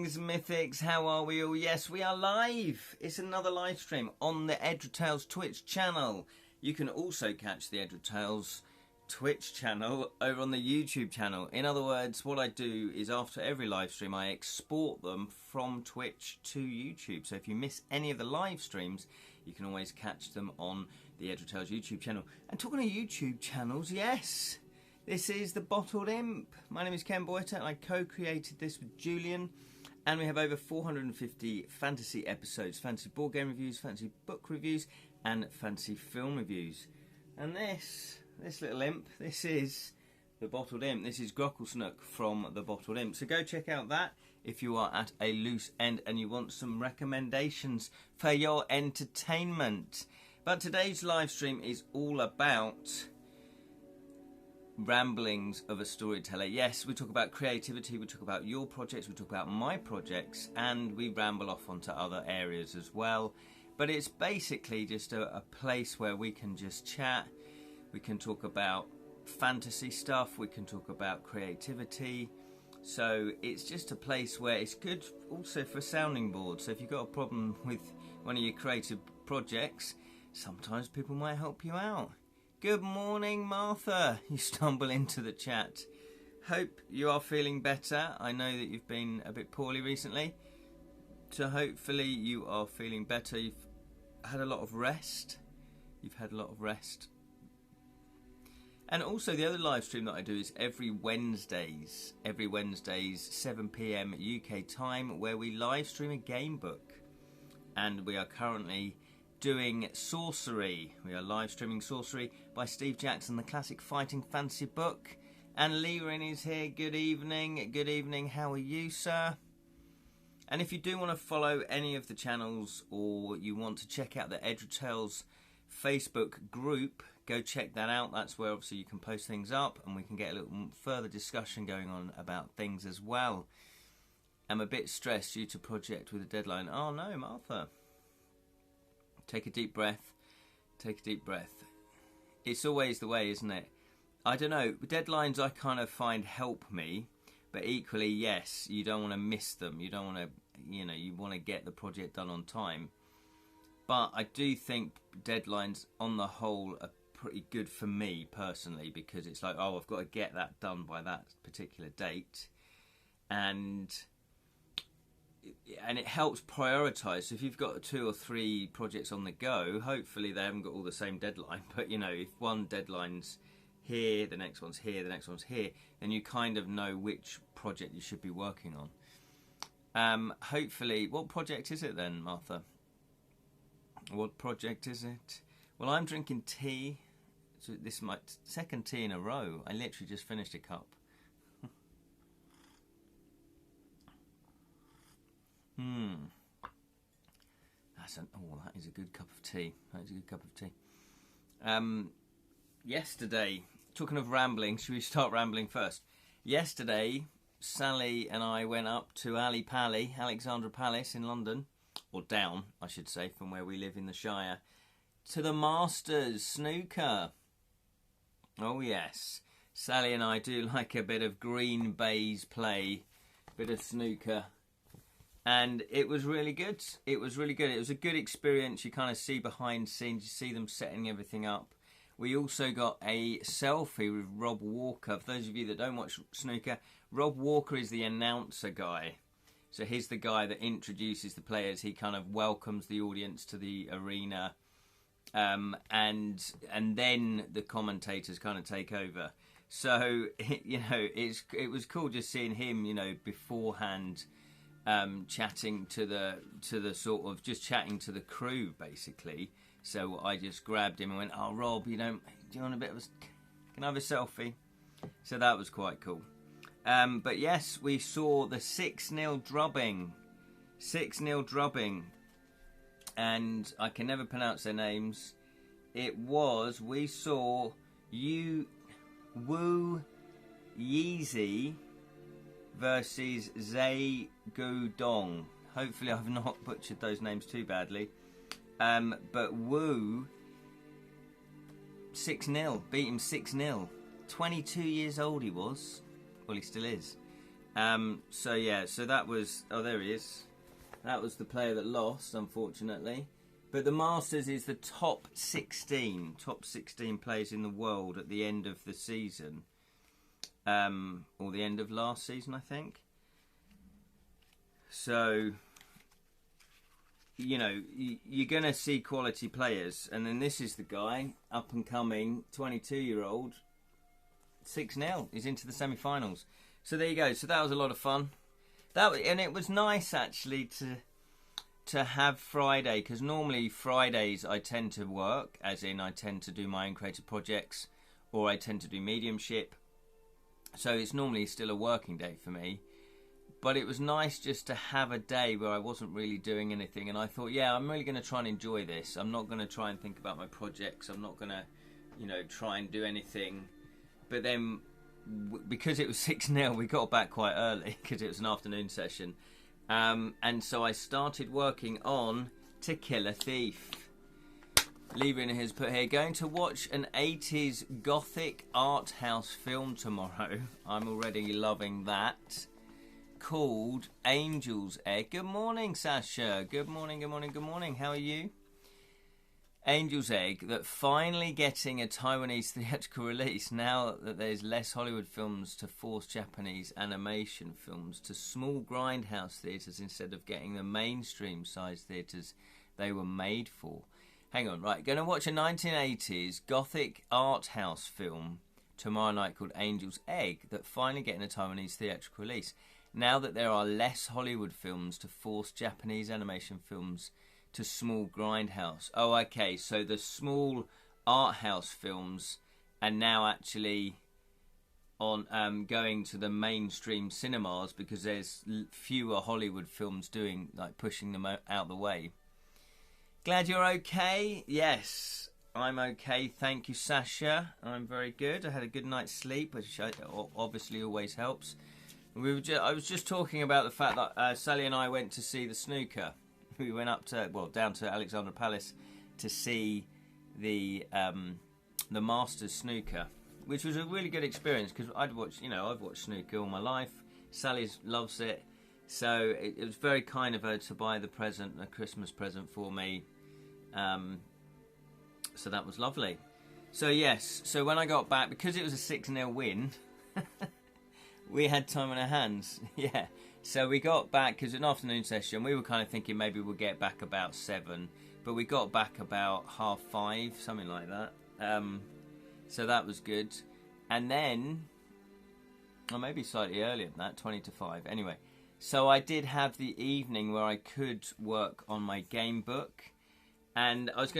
Greetings, Mythics. How are we all? Yes, we are live. It's another live stream on the Edra Tales Twitch channel. You can also catch the Edra Tales Twitch channel over on the YouTube channel. In other words, what I do is after every live stream, I export them from Twitch to YouTube. So if you miss any of the live streams, you can always catch them on the Edra Tales YouTube channel. And talking of YouTube channels, yes, this is the Bottled Imp. My name is Ken Boyter and I co-created this with Julian. And we have over 450 fantasy episodes, fantasy board game reviews, fantasy book reviews, and fantasy film reviews. And this little imp, this is the Bottled Imp. This is Grocklesnook from the Bottled Imp. So go check out that if you are at a loose end and you want some recommendations for your entertainment. But today's live stream is all about ramblings of a storyteller. Yes, we talk about creativity, we talk about your projects, we talk about my projects, and we ramble off onto other areas as well. But it's basically just a place where we can just chat. We can talk about fantasy stuff, we can talk about creativity. So it's just a place where it's good also for a sounding board. So if you've got a problem with one of your creative projects, sometimes people might help you out. Good morning, Martha. You stumble into the chat. Hope you are feeling better. I know that you've been a bit poorly recently. So hopefully you are feeling better. You've had a lot of rest. And also the other live stream that I do is every Wednesdays 7 PM UK time, where we live stream a game book. And we are currently doing Sorcery. We are live streaming Sorcery by Steve Jackson, the classic fighting fantasy book. And Lerin is here. Good evening. Good evening. How are you, sir? And if you do want to follow any of the channels, or you want to check out the Edra Tales Facebook group, go check that out. That's where obviously you can post things up and we can get a little further discussion going on about things as well. I'm a bit stressed due to project with a deadline. Oh no, Martha. Take a deep breath. Take a deep breath. It's always the way, isn't it? I don't know. Deadlines I kind of find help me, but equally, yes, you don't want to miss them. You don't want to, you want to get the project done on time. But I do think deadlines on the whole are pretty good for me personally, because it's like, oh, I've got to get that done by that particular date. And it helps prioritise. So if you've got 2 or 3 projects on the go, hopefully they haven't got all the same deadline. But, if one deadline's here, the next one's here, the next one's here, then you kind of know which project you should be working on. Hopefully, what project is it then, Martha? What project is it? Well, I'm drinking tea. So this is my second tea in a row. I literally just finished a cup. That is a good cup of tea. That is a good cup of tea. Yesterday, talking of rambling, should we start rambling first? Yesterday, Sally and I went up to Alexandra Palace in London, or down, I should say, from where we live in the Shire, to the Masters snooker. Oh yes, Sally and I do like a bit of green baize play, bit of snooker. And it was really good. It was really good. It was a good experience. You kind of see behind scenes. You see them setting everything up. We also got a selfie with Rob Walker. For those of you that don't watch snooker, Rob Walker is the announcer guy. So he's the guy that introduces the players. He kind of welcomes the audience to the arena. And then the commentators kind of take over. So, it was cool just seeing him, beforehand, chatting to the sort of just chatting to the crew basically. So I just grabbed him and went, "Oh Rob, do you want a bit of can I have a selfie?" So that was quite cool. But yes, we saw the 6-0 drubbing. 6-0 drubbing. And I can never pronounce their names. We saw Wu Yeezy versus Zhe Gudong. Hopefully I've not butchered those names too badly. But Wu 6-0, beat him 6-0. 22 years old he was. Well, he still is. So yeah, so that was, oh there he is. That was the player that lost, unfortunately. But the Masters is the top 16 players in the world at the end of the season. Or the end of last season, I think. So, you know, you're going to see quality players. And then this is the guy, up and coming, 22-year-old, 6-0. He's into the semi-finals. So there you go. So that was a lot of fun. And it was nice, actually, to have Friday, because normally Fridays I tend to work, as in I tend to do my own creative projects, or I tend to do mediumship. So it's normally still a working day for me. But it was nice just to have a day where I wasn't really doing anything. And I thought, yeah, I'm really going to try and enjoy this. I'm not going to try and think about my projects. I'm not going to, you know, try and do anything. But then, because it was 6-0, we got back quite early because it was an afternoon session. And so I started working on To Kill a Thief. Leaving has put here, going to watch an 80s gothic art house film tomorrow. I'm already loving that. Called Angel's Egg. Good morning, Sasha. Good morning, good morning, good morning. How are you? Angel's Egg, that finally getting a Taiwanese theatrical release now that there's less Hollywood films to force Japanese animation films to small grindhouse theatres instead of getting the mainstream size theatres they were made for. Hang on, right, going to watch a 1980s gothic art house film tomorrow night called Angel's Egg that finally getting a Taiwanese theatrical release now that there are less Hollywood films to force Japanese animation films to small grindhouse. Oh, okay, so the small art house films are now actually on going to the mainstream cinemas because there's fewer Hollywood films doing, like, pushing them out the way. Glad you're okay. Yes, I'm okay. Thank you, Sasha. I'm very good. I had a good night's sleep, which obviously always helps. I was just talking about the fact that Sally and I went to see the snooker. We went up to, well, down to Alexandra Palace to see the Masters snooker, which was a really good experience because I've watched snooker all my life. Sally loves it, so it was very kind of her to buy a Christmas present for me. So that was lovely. So yes, so when I got back, because it was a 6-0 win, we had time on our hands. Yeah. So we got back, because it was an afternoon session, we were kind of thinking maybe we'll get back about 7, but we got back about 5:30, something like that. So that was good. And then, or maybe slightly earlier than that, 20 to 5. Anyway, so I did have the evening where I could work on my game book. And I was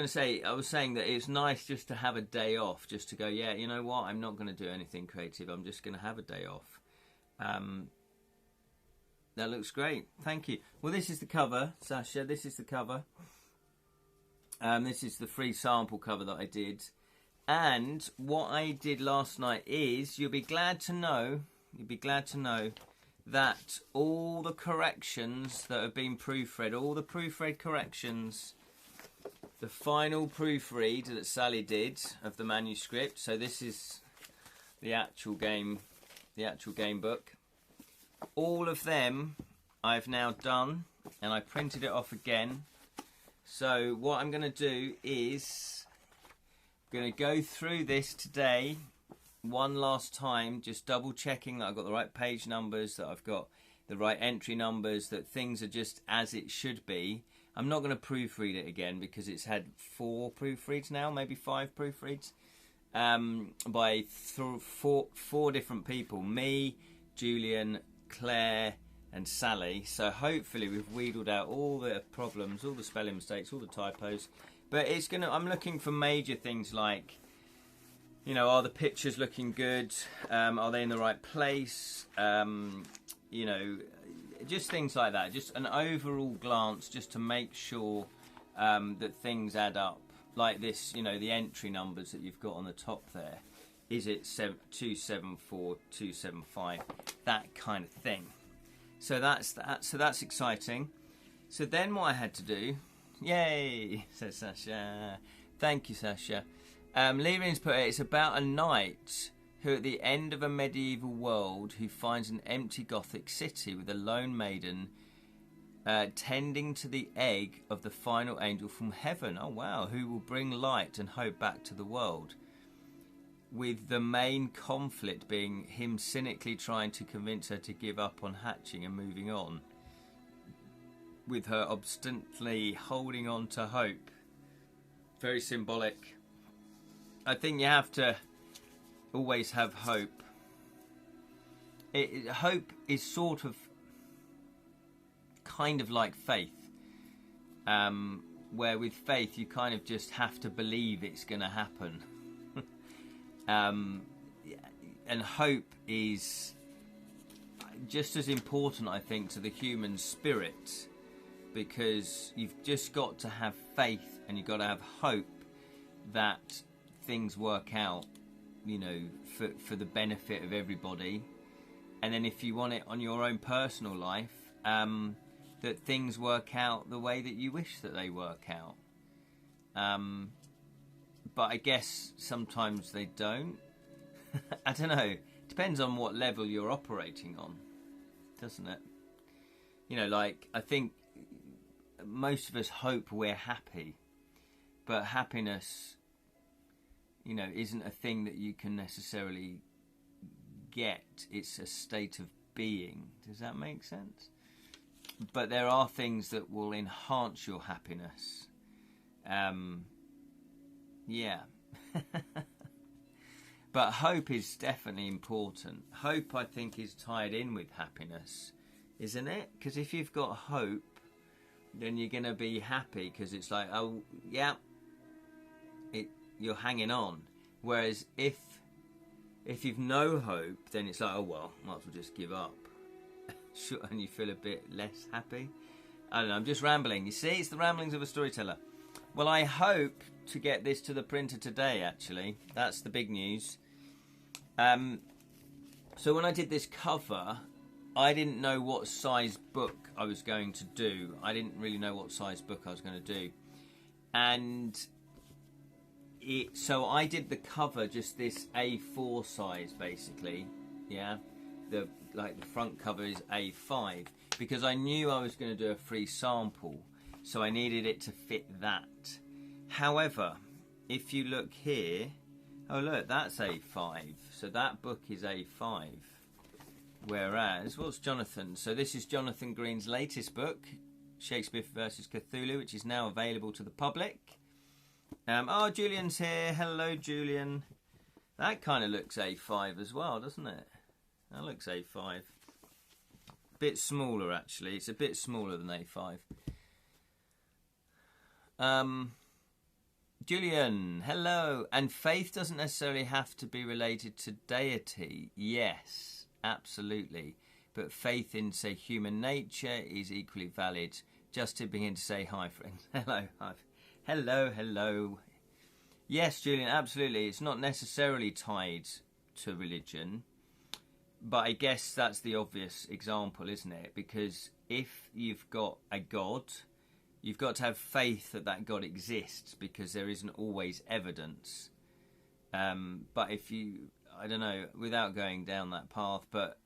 saying that it's nice just to have a day off, just to go, yeah, you know what, I'm not going to do anything creative, I'm just going to have a day off. That looks great. Thank you. Well, this is the cover, Sasha. This is the cover. This is the free sample cover that I did. And what I did last night is, you'll be glad to know that all the corrections that have been proofread, all the proofread corrections, the final proofread that Sally did of the manuscript. So this is the actual game book. All of them I've now done, and I printed it off again. So what I'm going to do is I'm going to go through this today one last time, just double checking that I've got the right page numbers, that I've got the right entry numbers, that things are just as it should be. I'm not going to proofread it again because it's had 4 proofreads now, maybe 5 proofreads, by 4 different people. Me, Julian, Claire and Sally. So hopefully we've wheedled out all the problems, all the spelling mistakes, all the typos. But I'm looking for major things like, you know, are the pictures looking good? Are they in the right place? You know, just things like that. Just an overall glance just to make sure that things add up. Like this, you know, the entry numbers that you've got on the top there. Is it 274, 275? That kind of thing. So that's that. So that's exciting. So then what I had to do, yay, says Sasha. Thank you, Sasha. Leaving's put it, it's about a night who at the end of a medieval world who finds an empty Gothic city with a lone maiden tending to the egg of the final angel from heaven. Oh wow, who will bring light and hope back to the world, with the main conflict being him cynically trying to convince her to give up on hatching and moving on, with her obstinately holding on to hope. Very symbolic. I think you have to always have hope. Hope is sort of kind of like faith, where with faith you kind of just have to believe it's going to happen. And hope is just as important, I think, to the human spirit, because you've just got to have faith and you've got to have hope that things work out, you know, for the benefit of everybody. And then if you want it on your own personal life, that things work out the way that you wish that they work out. But I guess sometimes they don't. I don't know. Depends on what level you're operating on, doesn't it? You know, like, I think most of us hope we're happy, but happiness, you know, isn't a thing that you can necessarily get. It's a state of being. Does that make sense? But there are things that will enhance your happiness. Yeah. But hope is definitely important. Hope, I think, is tied in with happiness, isn't it? Because if you've got hope, then you're going to be happy, because it's like, oh, yeah, you're hanging on. Whereas if you've no hope, then it's like, oh, well, might as well just give up. And you feel a bit less happy. I don't know, I'm just rambling. You see, it's the ramblings of a storyteller. Well, I hope to get this to the printer today, actually. That's the big news. So when I did this cover, I didn't know what size book I was going to do. I didn't really know what size book I was going to do. And so I did the cover just this A4 size, basically. Yeah. The front cover is A5, because I knew I was going to do a free sample, so I needed it to fit that. However, if you look here, oh look, that's A5, so that book is A5. Whereas, what's Jonathan? So this is Jonathan Green's latest book, Shakespeare vs. Cthulhu, which is now available to the public. Oh, Julian's here. Hello, Julian. That kind of looks A5 as well, doesn't it? That looks A5. Bit smaller, actually. It's a bit smaller than A5. Julian, hello. And faith doesn't necessarily have to be related to deity. Yes, absolutely. But faith in, say, human nature is equally valid. Just to begin to say hi, friends. Hello, hi. Hello, hello. Yes, Julian, absolutely. It's not necessarily tied to religion. But I guess that's the obvious example, isn't it? Because if you've got a God, you've got to have faith that that God exists, because there isn't always evidence. But if you, I don't know, without going down that path, but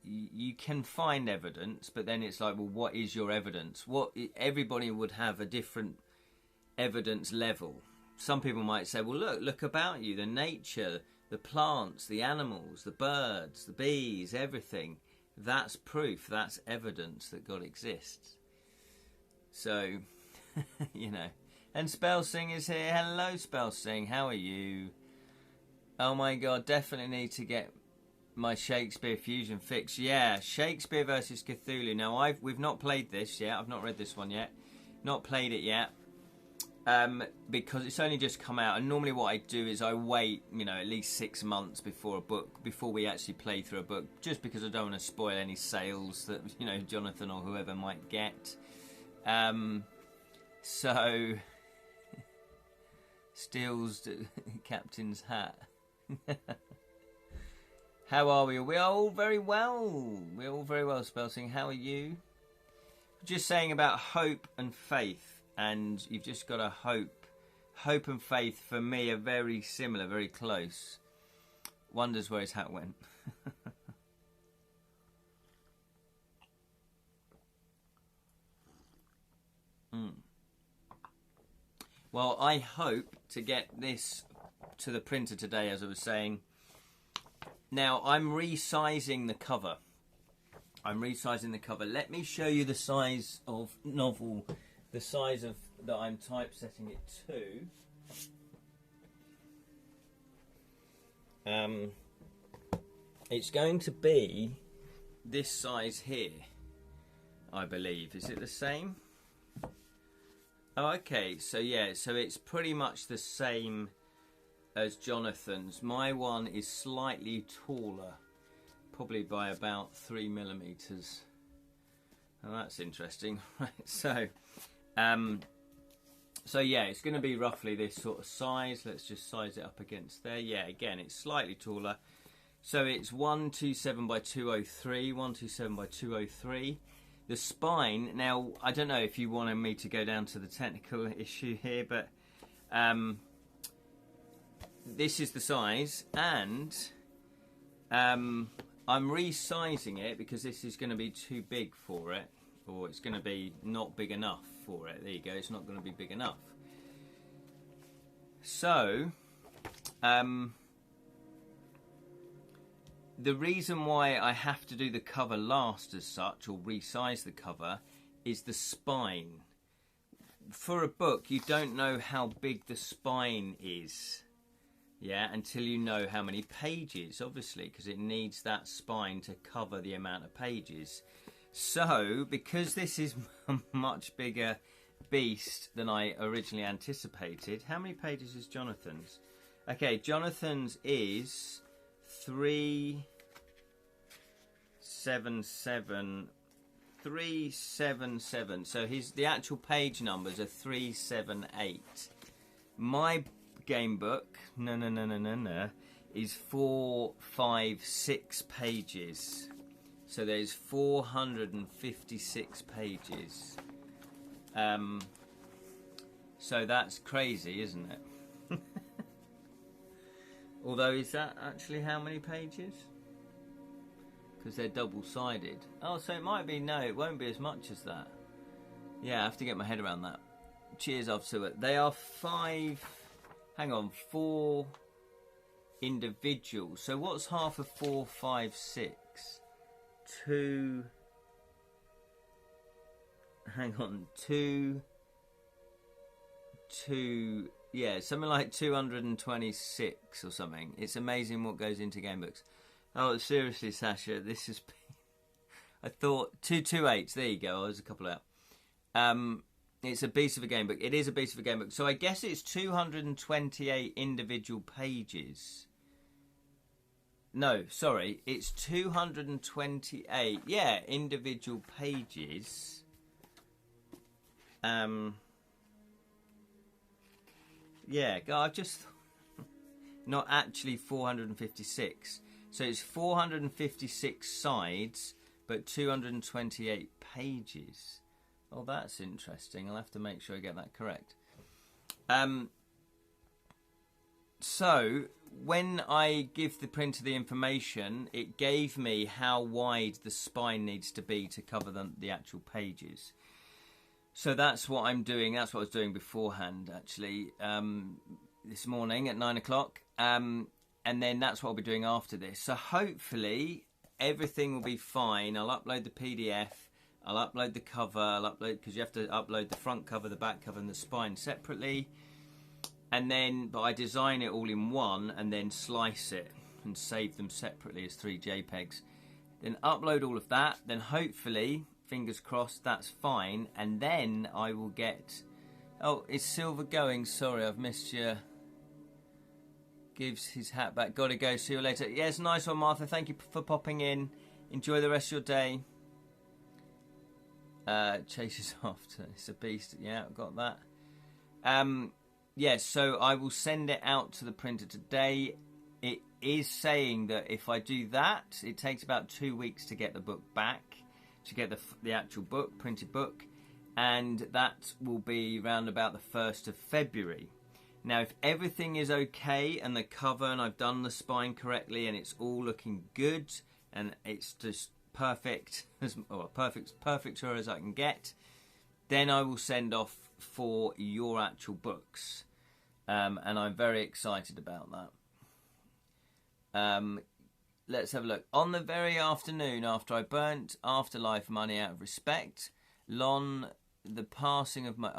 you can find evidence, but then it's like, well, what is your evidence? Everybody would have a different evidence level. Some people might say, well, look about you, the nature, the plants, the animals, the birds, the bees, everything. That's proof, that's evidence that God exists. So, you know. And Spellsing is here. Hello, Spellsing. How are you? Oh my God, definitely need to get my Shakespeare fusion fix. Yeah, Shakespeare versus Cthulhu. Now, we've not played this yet. I've not read this one yet. Not played it yet. Because it's only just come out, and normally what I do is I wait, you know, at least 6 months before we actually play through a book, just because I don't want to spoil any sales that, you know, Jonathan or whoever might get. So steals captain's hat. How are we? We are all very well. We're all very well, Spelsing. How are you? Just saying about hope and faith. And you've just got to hope. Hope and faith, for me, are very similar, very close. wonders where his hat went. Well, I hope to get this to the printer today, as I was saying. Now, I'm resizing the cover. Let me show you the size of novel, the size of that I'm typesetting it to. It's going to be this size here, I believe. Is it the same? Oh, okay, so yeah, so it's pretty much the same as Jonathan's. My one is slightly taller, probably by about 3mm. Oh, that's interesting. Right, so yeah, it's going to be roughly this sort of size. Let's just size it up against there. Yeah, again, it's slightly taller. So it's 127 by 203, 127 by 203. The spine, now, I don't know if you wanted me to go down to the technical issue here, but this is the size, and I'm resizing it because this is going to be too big for it, or it's going to be not big enough for it. There you go, it's not going to be big enough. So, the reason why I have to do the cover last as such, or resize the cover, is the spine. For a book, you don't know how big the spine is, yeah, until you know how many pages, obviously, because it needs that spine to cover the amount of pages. So, because this is a much bigger beast than I originally anticipated, how many pages is Jonathan's? Okay, Jonathan's is 377. So the actual page numbers are 378. My game book, is 456 pages. So there's 456 pages. So that's crazy, isn't it? Although, is that actually how many pages? Because they're double-sided. Oh, so it might be, no, it won't be as much as that. Yeah, I have to get my head around that. Cheers off to it. They are 4 individuals. So what's half of 4, 5, 6? 2, yeah, something like 226 or something. It's amazing what goes into game books. Oh, seriously, Sasha, this is... I thought 228. There you go. I was a couple out. It's a beast of a game book. It is a beast of a game book. So I guess it's 228 individual pages. No, sorry. It's 228. Yeah, individual pages. Yeah, I've just... Not actually 456. So it's 456 sides, but 228 pages. Oh, that's interesting. I'll have to make sure I get that correct. So, when I give the printer the information, it gave me how wide the spine needs to be to cover the actual pages. So that's what I'm doing. That's what I was doing beforehand, actually, this morning at 9 o'clock. And then that's what I'll be doing after this. So hopefully everything will be fine. I'll upload the PDF. I'll upload the cover. I'll upload, because you have to upload the front cover, the back cover, and the spine separately. And then, but I design it all in one and then slice it and save them separately as 3 JPEGs. Then upload all of that. Then hopefully, fingers crossed, that's fine. And then I will get... Oh, is Silver going? Sorry, I've missed you. Gives his hat back. Gotta go. See you later. Yes, nice one, Martha. Thank you for popping in. Enjoy the rest of your day. Chases off. It's a beast. Yeah, I've got that. Yes, so I will send it out to the printer today. It is saying that if I do that, it takes about 2 weeks to get the book back, to get the actual book, printed book, and that will be around about the 1st of February. Now, if everything is okay and the cover and I've done the spine correctly and it's all looking good and it's just perfect, perfect as I can get, then I will send off for your actual books. And I'm very excited about that. Let's have a look. On the very afternoon after I burnt Afterlife money out of respect, on the passing of my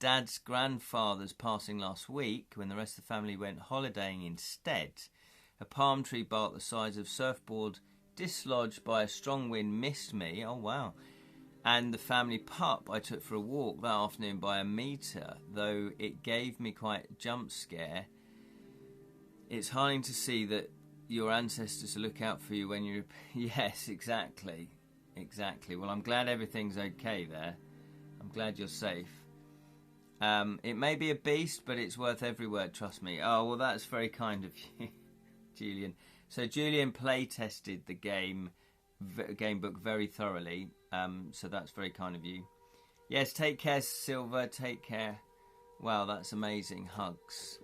dad's grandfather's passing last week, when the rest of the family went holidaying instead, a palm tree bark the size of surfboard dislodged by a strong wind missed me. Oh wow. And the family pup I took for a walk that afternoon by a metre, though it gave me quite a jump scare. It's heartening to see that your ancestors look out for you when you're... Yes, exactly. Well, I'm glad everything's okay there. I'm glad you're safe. It may be a beast, but it's worth every word, trust me. Oh, well, that's very kind of you, Julian. So Julian play-tested the game book very thoroughly, so that's very kind of you. Yes, take care, Silver, take care. Wow, that's amazing. Hugs.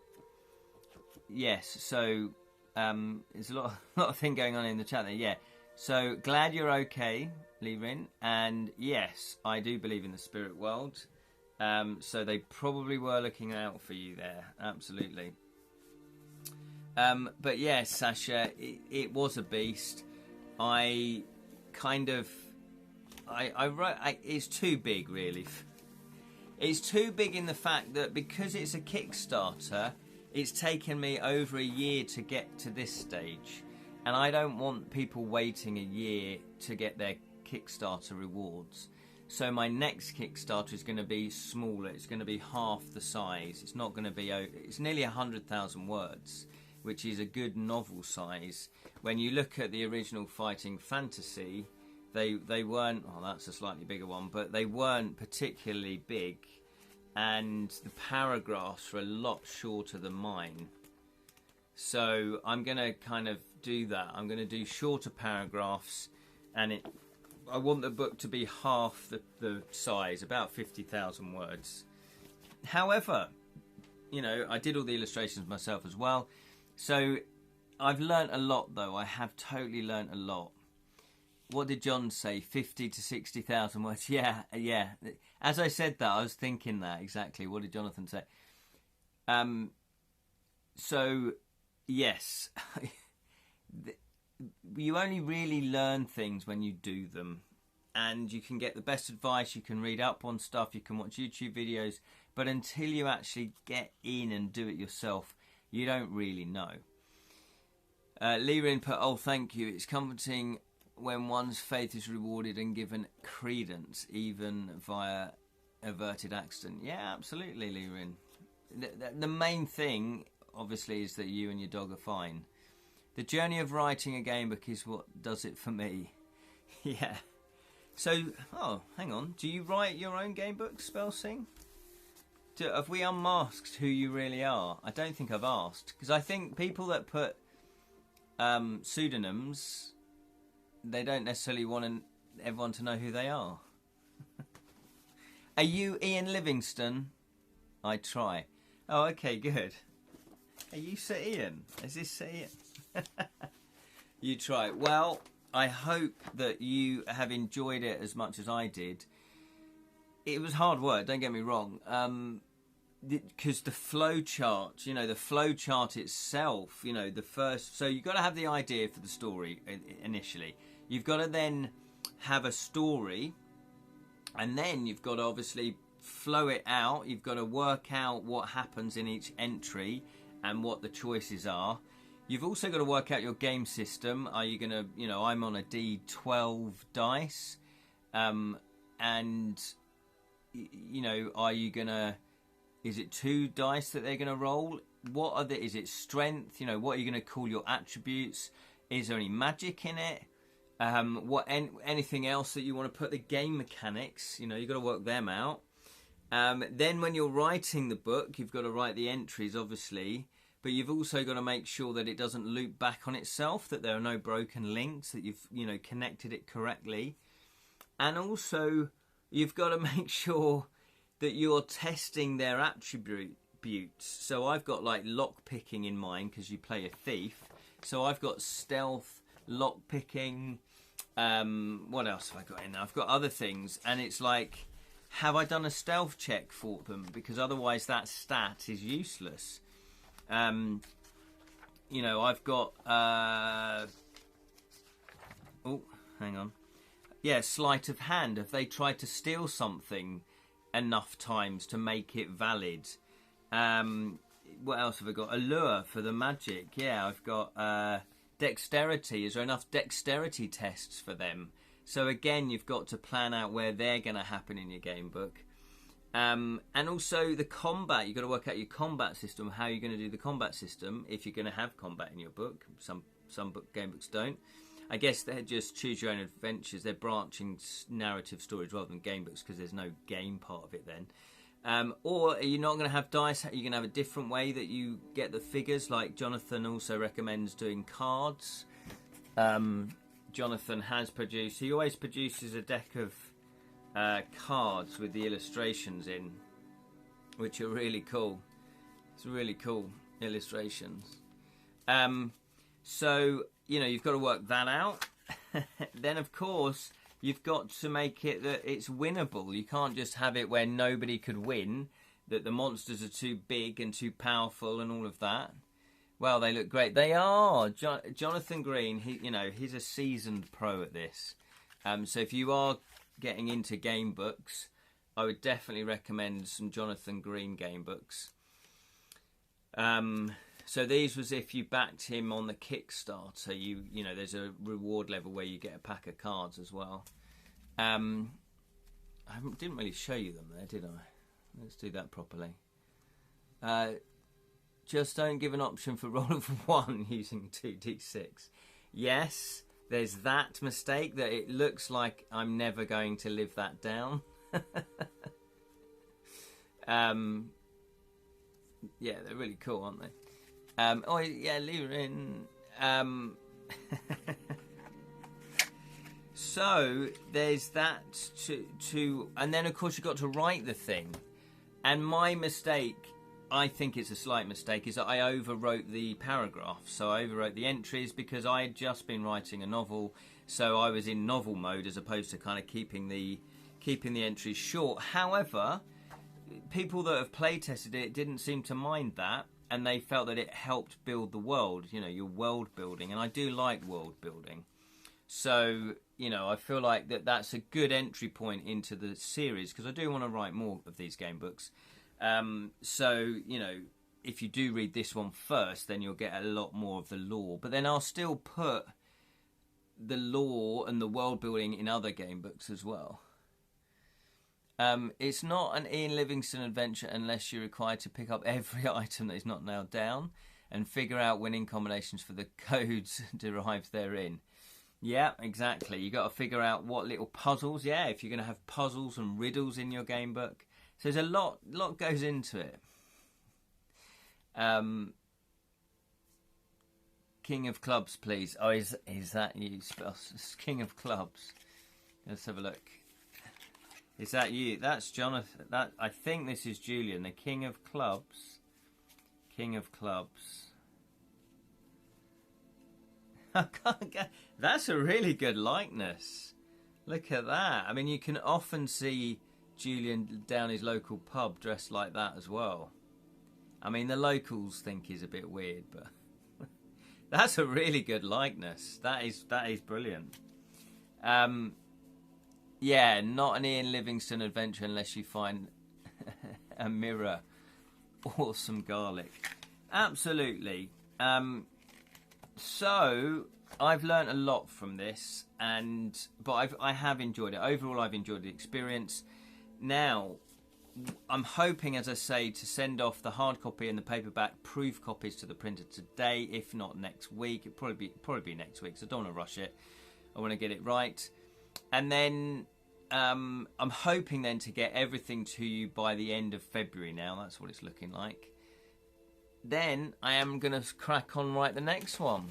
Yes, so there's a lot of thing going on in the chat there. Yeah, so glad you're okay, Lirin. And yes, I do believe in the spirit world. So they probably were looking out for you there. Absolutely. But yes, Sasha, it was a beast. I wrote, it's too big, really. It's too big in the fact that because it's a Kickstarter, it's taken me over a year to get to this stage. And I don't want people waiting a year to get their Kickstarter rewards. So my next Kickstarter is going to be smaller. It's going to be half the size. It's not going to be... It's nearly 100,000 words, which is a good novel size. When you look at the original Fighting Fantasy, they weren't... Oh, that's a slightly bigger one. But they weren't particularly big. And the paragraphs were a lot shorter than mine. So I'm going to kind of do that. I'm going to do shorter paragraphs. And I want the book to be half the size, about 50,000 words. However, you know, I did all the illustrations myself as well. So I've learnt a lot, though. I have totally learnt a lot. What did John say? 50 to 60,000 words. Yeah. As I said that, I was thinking that exactly. What did Jonathan say? So, yes. You only really learn things when you do them. And you can get the best advice, you can read up on stuff, you can watch YouTube videos. But until you actually get in and do it yourself, you don't really know. Lirin put, oh, thank you. It's comforting when one's faith is rewarded and given credence, even via averted accident. Yeah, absolutely, Lirin. The main thing, obviously, is that you and your dog are fine. The journey of writing a game book is what does it for me. Yeah. So, oh, hang on. Do you write your own game books, Spellsing? Have we unmasked who you really are? I don't think I've asked. Because I think people that put pseudonyms, they don't necessarily want everyone to know who they are. Are you Ian Livingston? I try. Oh, okay, good. Are you Sir Ian? Is this Sir Ian? You try. Well, I hope that you have enjoyed it as much as I did. It was hard work, don't get me wrong. Because the flow chart, you know, the flow chart itself, you know, the first... So you've got to have the idea for the story initially. You've got to then have a story. And then you've got to obviously flow it out. You've got to work out what happens in each entry and what the choices are. You've also got to work out your game system. Are you going to, you know, I'm on a D12 dice. And, you know, are you going to, is it 2 dice that they're going to roll? What are is it strength? You know, what are you going to call your attributes? Is there any magic in it? Anything else that you want to put? The game mechanics, you know, you've got to work them out. Then when you're writing the book, you've got to write the entries, obviously. But you've also got to make sure that it doesn't loop back on itself, that there are no broken links, that you've, you know, connected it correctly. And also, you've got to make sure that you're testing their attributes. So I've got like lock picking in mind because you play a thief. So I've got stealth, lock picking. What else have I got in there? I've got other things, and it's like, have I done a stealth check for them? Because otherwise that stat is useless. You know, I've got oh, hang on. Yeah, sleight of hand. Have they tried to steal something enough times to make it valid? What else have I got? Allure for the magic. Yeah, I've got dexterity. Is there enough dexterity tests for them? So again, you've got to plan out where they're going to happen in your game book. And also the combat. You've got to work out your combat system, how you're going to do the combat system if you're going to have combat in your book. Some game books don't. I guess they're just choose your own adventures. They're branching narrative stories rather than game books because there's no game part of it then. Or are you not going to have dice? You're going to have a different way that you get the figures. Like Jonathan also recommends doing cards. Jonathan has produced. He always produces a deck of cards with the illustrations in, which are really cool. It's really cool illustrations. So, you know, you've got to work that out. Then, of course, you've got to make it that it's winnable. You can't just have it where nobody could win, that the monsters are too big and too powerful and all of that. Well, they look great. They are. Jonathan Green, he's a seasoned pro at this. So if you are getting into game books, I would definitely recommend some Jonathan Green game books. So these was if you backed him on the Kickstarter. You know, there's a reward level where you get a pack of cards as well. I didn't really show you them there, did I? Let's do that properly. Just don't give an option for roll of 1 using 2d6. Yes, there's that mistake that it looks like I'm never going to live that down. Yeah, they're really cool, aren't they? Oh yeah, leave it in. So there's that to, and then of course you've got to write the thing. And my mistake, I think it's a slight mistake, is that I overwrote the paragraphs. So I overwrote the entries because I had just been writing a novel, so I was in novel mode as opposed to kind of keeping the entries short. However, people that have play tested it didn't seem to mind that, and they felt that it helped build the world, you know, your world building. And I do like world building. So, you know, I feel like that's a good entry point into the series, because I do want to write more of these game books. So, you know, if you do read this one first, then you'll get a lot more of the lore. But then I'll still put the lore and the world building in other game books as well. It's not an Ian Livingstone adventure unless you're required to pick up every item that is not nailed down and figure out winning combinations for the codes derived therein. Yeah, exactly. You got to figure out what little puzzles. Yeah, if you're going to have puzzles and riddles in your game book. So there's a lot goes into it. King of Clubs, please. Oh, is that you? King of Clubs. Let's have a look. Is that you? That's Jonathan. I think this is Julian, the King of Clubs. King of Clubs. That's a really good likeness. Look at that. I mean, you can often see Julian down his local pub dressed like that as well. I mean, the locals think he's a bit weird, but that's a really good likeness. That is brilliant. Yeah, not an Ian Livingstone adventure unless you find a mirror or some garlic. Absolutely. So I've learnt a lot from this, but I have enjoyed it. Overall, I've enjoyed the experience. Now, I'm hoping, as I say, to send off the hard copy and the paperback proof copies to the printer today, if not next week. It'll probably be next week, so I don't want to rush it. I want to get it right. And then I'm hoping then to get everything to you by the end of February now. That's what it's looking like. Then I am going to crack on write the next one.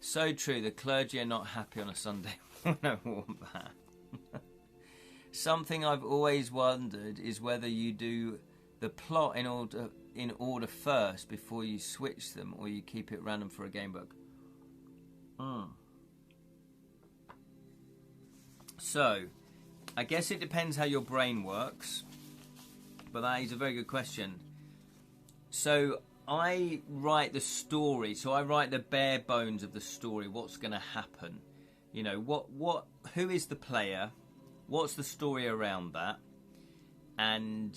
So true, the clergy are not happy on a Sunday. I don't want that. Something I've always wondered is whether you do the plot in order first before you switch them, or you keep it random for a game book. So, I guess it depends how your brain works, but that is a very good question. So, I write the story, so I write the bare bones of the story, what's going to happen. You know, who is the player, what's the story around that, and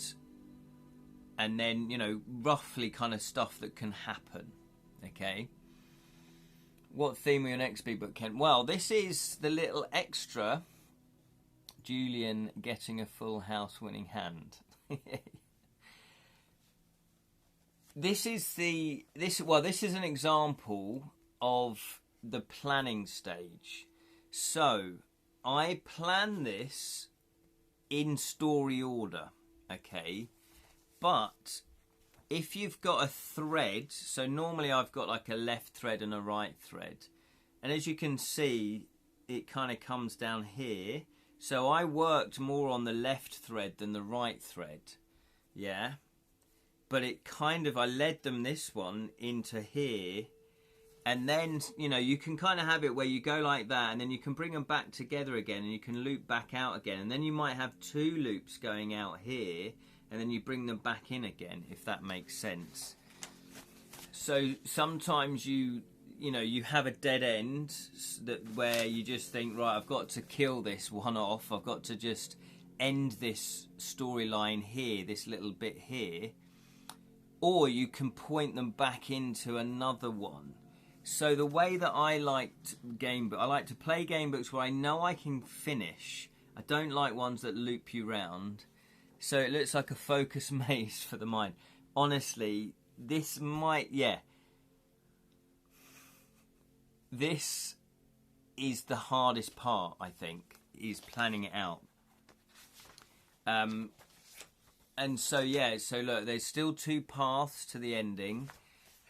then, you know, roughly kind of stuff that can happen, okay? What theme will your next big book, Ken? Well, this is the little extra, Julian getting a full house winning hand. This is an example of the planning stage. So, I plan this in story order, okay? But if you've got a thread, so normally I've got like a left thread and a right thread. And as you can see, it kind of comes down here. So I worked more on the left thread than the right thread. Yeah. But it kind of, I led them this one into here. And then, you know, you can kind of have it where you go like that, and then you can bring them back together again, and you can loop back out again. And then you might have two loops going out here, and then you bring them back in again, if that makes sense. So sometimes you have a dead end where you just think, right, I've got to kill this one off. I've got to just end this storyline here, this little bit here. Or you can point them back into another one. So the way that I like to play game books where I know I can finish. I don't like ones that loop you round. So it looks like a focus maze for the mind. Honestly, this is the hardest part, I think, is planning it out. And so look, there's still two paths to the ending.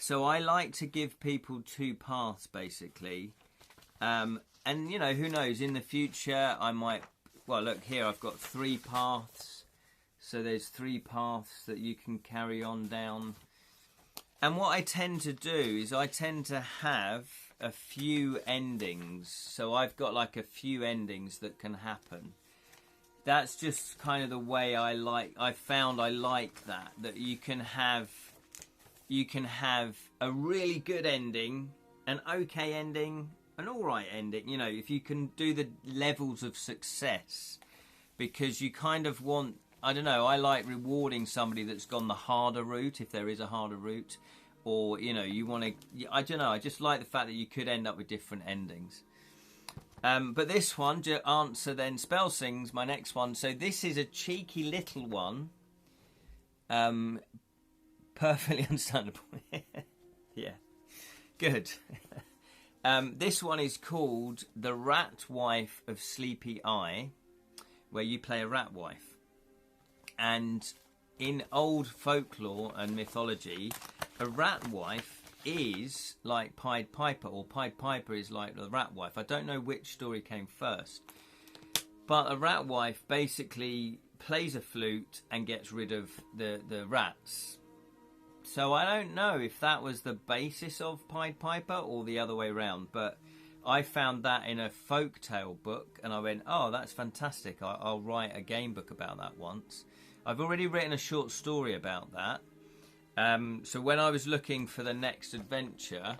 So I like to give people two paths, basically. And, you know, who knows, in the future I might... Well, look, here I've got three paths. So there's three paths that you can carry on down. And what I tend to do is I tend to have a few endings. So I've got like a few endings that can happen. That's just kind of the way I like that you can have a really good ending, an okay ending, an alright ending, you know, if you can do the levels of success, because you kind of want, I don't know, I like rewarding somebody that's gone the harder route, if there is a harder route, or, you know, you want to, I don't know, I just like the fact that you could end up with different endings. But this one, to answer then Spell Sings, my next one, so this is a cheeky little one, perfectly understandable. Yeah, good. This one is called The Rat Wife of Sleepy Eye, where you play a rat wife. And in old folklore and mythology, a rat wife is like Pied Piper, or Pied Piper is like the rat wife. I don't know which story came first. But a rat wife basically plays a flute and gets rid of the rats. So I don't know if that was the basis of Pied Piper or the other way around, but I found that in a folktale book and I went, oh, that's fantastic. I'll write a game book about that once. I've already written a short story about that. So when I was looking for the next adventure,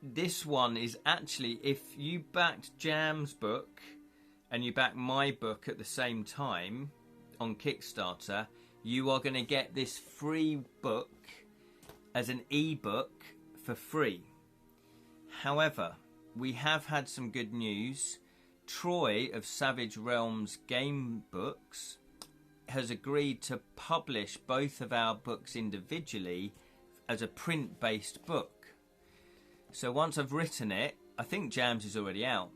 this one is actually, if you backed Jam's book and you back my book at the same time on Kickstarter, you are going to get this free book as an ebook for free. However, we have had some good news. Troy of Savage Realms Game Books has agreed to publish both of our books individually as a print-based book. So once I've written it, I think Jam's is already out.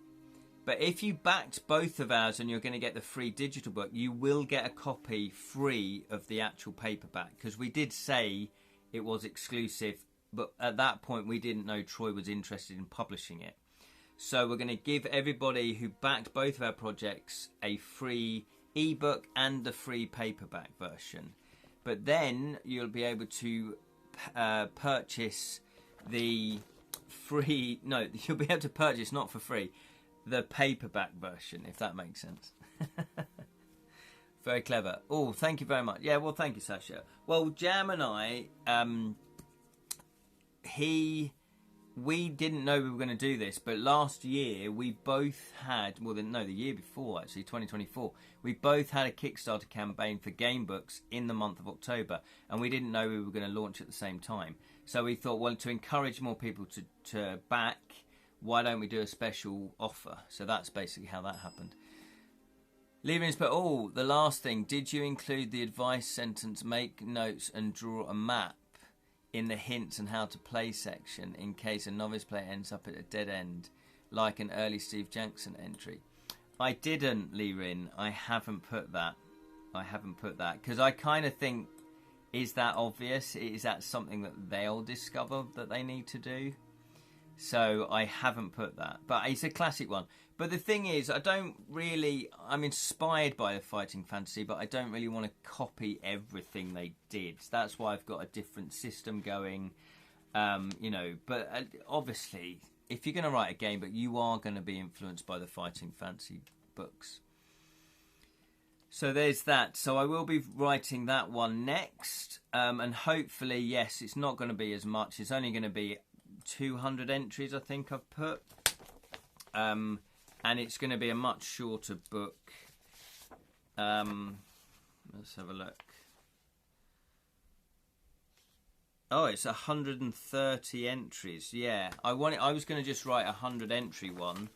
But if you backed both of ours and you're going to get the free digital book, you will get a copy free of the actual paperback. Because we did say it was exclusive, but at that point we didn't know Troy was interested in publishing it. So we're going to give everybody who backed both of our projects a free ebook and a free paperback version. But then you'll be able to purchase the free... No, you'll be able to purchase, not for free, the paperback version, if that makes sense. Very clever. Oh, thank you very much. Yeah, well, thank you, Sasha. Well, Jam and I, we didn't know we were going to do this, but last year we both had, well, no, the year before, actually, 2024, we both had a Kickstarter campaign for game books in the month of October, and we didn't know we were going to launch at the same time. So we thought, well, to encourage more people to back, why don't we do a special offer? So that's basically how that happened. Leaving but oh, the last thing, did you include the advice sentence, make notes and draw a map in the hints and how to play section in case a novice player ends up at a dead end, like an early Steve Jackson entry? I didn't, Lee Rin. I haven't put that. Because I kind of think, is that obvious? Is that something that they'll discover that they need to do? So I haven't put that. But it's a classic one. But the thing is, I'm inspired by the fighting fantasy, but I don't really want to copy everything they did. That's why I've got a different system going, But obviously, if you're going to write a game book, you are going to be influenced by the fighting fantasy books. So there's that. So I will be writing that one next. And hopefully, yes, it's not going to be as much. It's only going to be 200 entries, I think I've put. And it's going to be a much shorter book. Let's have a look. Oh, it's 130 entries. Yeah, I was going to just write a 100 entry one,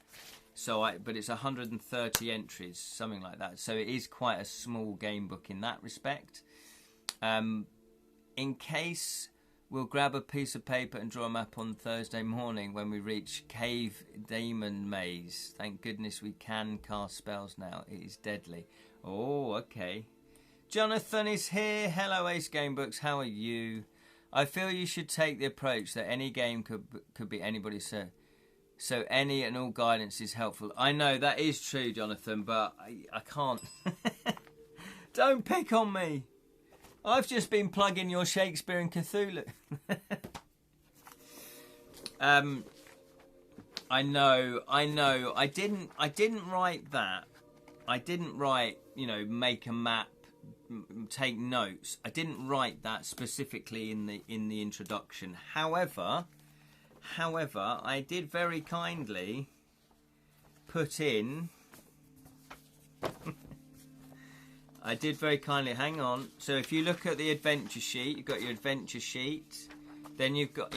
but it's 130 entries, something like that. So it is quite a small game book in that respect. In case, we'll grab a piece of paper and draw a map on Thursday morning when we reach Cave Demon Maze. Thank goodness we can cast spells now. It is deadly. Oh, okay. Jonathan is here. Hello, Ace Gamebooks. How are you? I feel you should take the approach that any game could be anybody's. So any and all guidance is helpful. I know, that is true, Jonathan, but I can't. Don't pick on me. I've just been plugging your Shakespeare and Cthulhu. I know. I didn't write that. I didn't write, make a map, take notes. I didn't write that specifically in the introduction. However, I did very kindly put in. Hang on. So if you look at the adventure sheet, you've got your adventure sheet. Then you've got,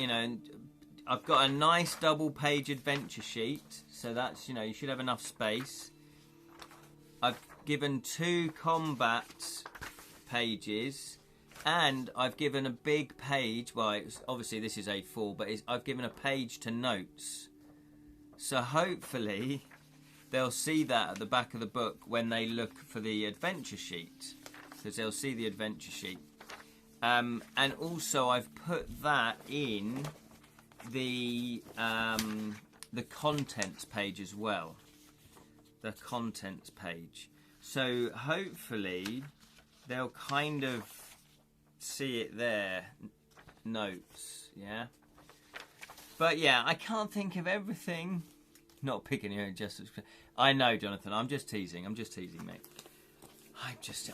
I've got a nice double-page adventure sheet. So that's, you should have enough space. I've given 2 combat pages. And I've given a big page. Well, obviously this is A4, but I've given a page to notes. So hopefully they'll see that at the back of the book when they look for the adventure sheet, because they'll see the adventure sheet. And also I've put that in the contents page as well. The contents page. So hopefully they'll kind of see it there. Notes, yeah. But yeah, I can't think of everything. Not picking you, just. I know, Jonathan. I'm just teasing, mate.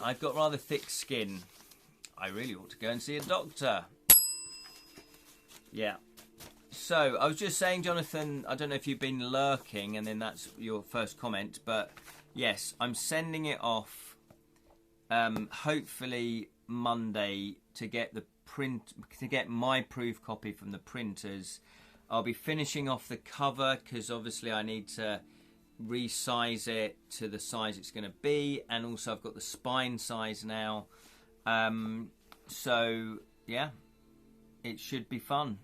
I've got rather thick skin. I really ought to go and see a doctor. Yeah. So I was just saying, Jonathan. I don't know if you've been lurking, and then that's your first comment. But yes, I'm sending it off. Hopefully Monday to get my proof copy from the printers. I'll be finishing off the cover because obviously I need to resize it to the size it's going to be, and also I've got the spine size now. So yeah, it should be fun.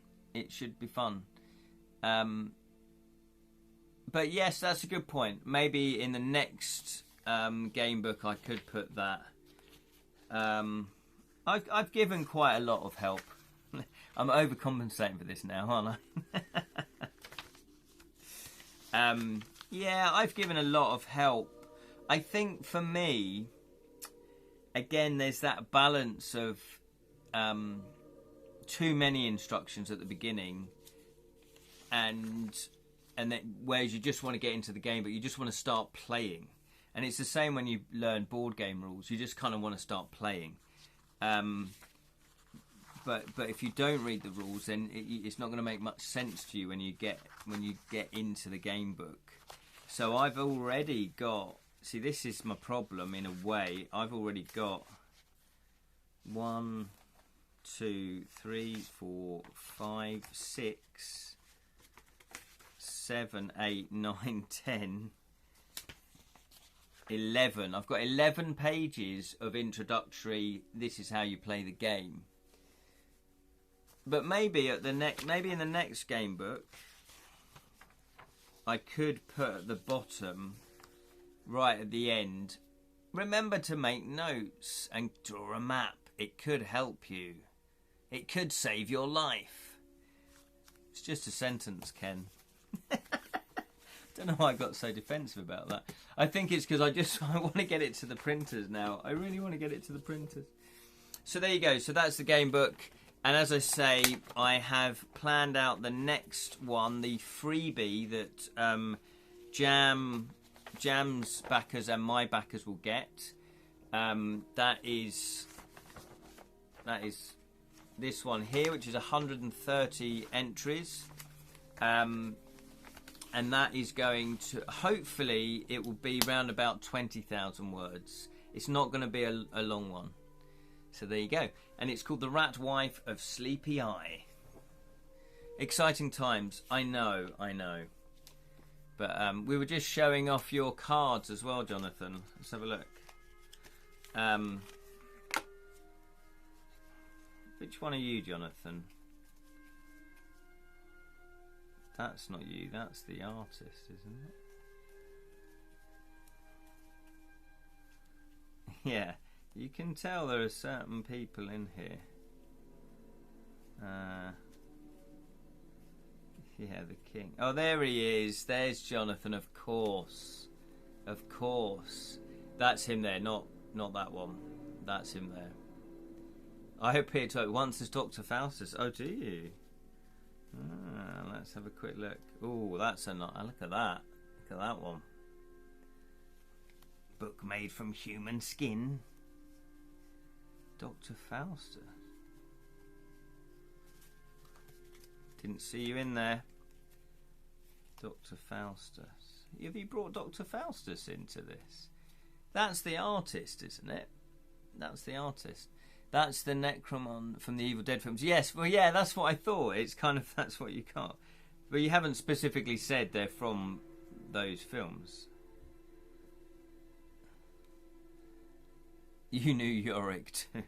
But yes, that's a good point. Maybe in the next game book I could put that. I've given quite a lot of help. I'm overcompensating for this now, aren't Yeah, I've given a lot of help. I think for me, again, there's that balance of too many instructions at the beginning, and then, whereas you just want to get into the game, but you just want to start playing. And it's the same when you learn board game rules. You just kind of want to start playing. But if you don't read the rules, then it's not going to make much sense to you when you get into the game book. So I've already got. See, this is my problem in a way. I've already got 1, 2, 3, 4, 5, 6, 7, 8, 9, 10, 11. I've got 11 pages of introductory. This is how you play the game. But maybe in the next game book, I could put at the bottom, right at the end, remember to make notes and draw a map. It could help you. It could save your life. It's just a sentence, Ken. Don't know why I got so defensive about that. I think it's because I want to get it to the printers now. I really want to get it to the printers. So there you go. So that's the game book. And as I say, I have planned out the next one, the freebie that Jam's backers and my backers will get. That is this one here, which is 130 entries. And that is going to, hopefully, it will be round about 20,000 words. It's not going to be a long one. So there you go. And it's called The Rat Wife of Sleepy Eye. Exciting times. I know. But we were just showing off your cards as well, Jonathan. Let's have a look. Which one are you, Jonathan? That's not you. That's the artist, isn't it? Yeah. You can tell there are certain people in here. Yeah, the king. Oh, there he is. There's Jonathan, of course. Of course. That's him there, not that one. That's him there. I appear to once as Dr. Faustus. Oh, do you? Let's have a quick look. Oh, that's a lot. Look at that. Look at that one. Book made from human skin. Dr. Faustus. Didn't see you in there. Dr. Faustus. Have you brought Dr. Faustus into this? That's the artist, isn't it? That's the artist. That's the Necromon from the Evil Dead films. Yes, well, yeah, that's what I thought. It's kind of, that's what you got. But you haven't specifically said they're from those films. You knew Yorick too.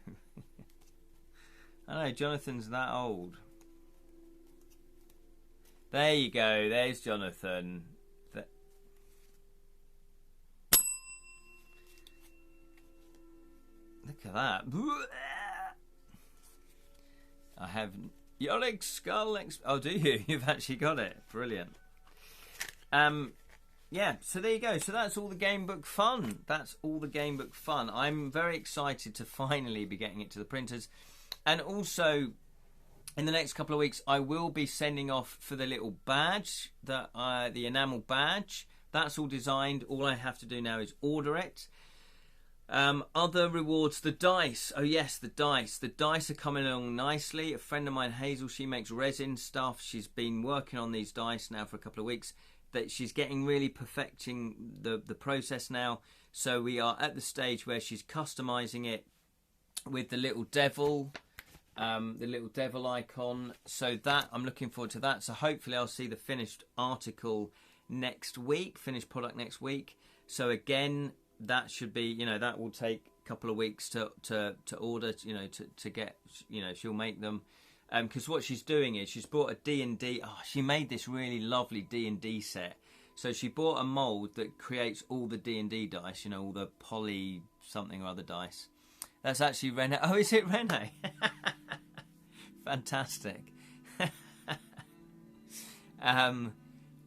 I know, Jonathan's that old. There you go, there's Jonathan. Look at that. I have Yorick's skull. Oh, do you? You've actually got it. Brilliant. Yeah, so there you go. So that's all the game book fun. That's all the game book fun. I'm very excited to finally be getting it to the printers. And also, in the next couple of weeks, I will be sending off for the little badge, the enamel badge. That's all designed. All I have to do now is order it. Other rewards, the dice. Oh yes, the dice. The dice are coming along nicely. A friend of mine, Hazel, she makes resin stuff. She's been working on these dice now for a couple of weeks. That she's getting really perfecting the process now. So we are at the stage where she's customizing it with the little devil icon. So that I'm looking forward to that. So hopefully I'll see the finished article next week, finished product next week. So again, that should be, that will take a couple of weeks to order, to get, she'll make them. Because what she's doing is she's bought a D&D. Oh, she made this really lovely D&D set. So she bought a mould that creates all the D&D dice, all the poly something or other dice. That's actually Rene. Oh, is it Rene? Fantastic.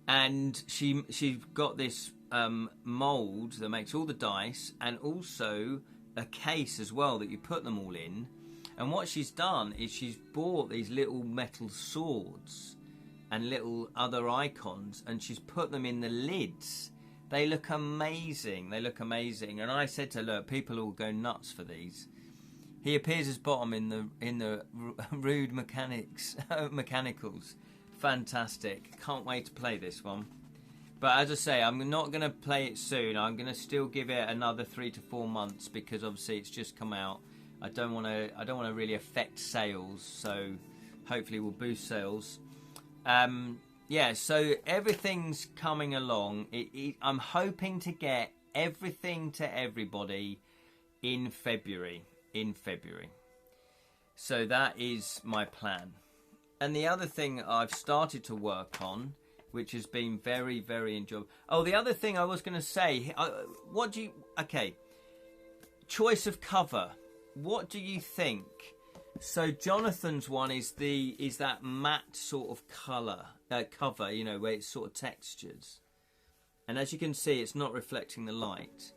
And she's got this mould that makes all the dice, and also a case as well that you put them all in. And what she's done is she's bought these little metal swords and little other icons, and she's put them in the lids. They look amazing. They look amazing. And I said to her, look, people will go nuts for these. He appears as bottom in the rude mechanicals. Fantastic. Can't wait to play this one. But as I say, I'm not going to play it soon. I'm going to still give it another 3 to 4 months, because obviously it's just come out. I don't want to really affect sales, so hopefully we'll boost sales. Yeah, so everything's coming along. I'm hoping to get everything to everybody in February. So that is my plan. And the other thing I've started to work on, which has been very, very enjoyable. Oh, the other thing I was going to say, okay, choice of cover. What do you think? So Jonathan's one is that matte sort of cover, you know, where it's sort of textures. And as you can see, it's not reflecting the light.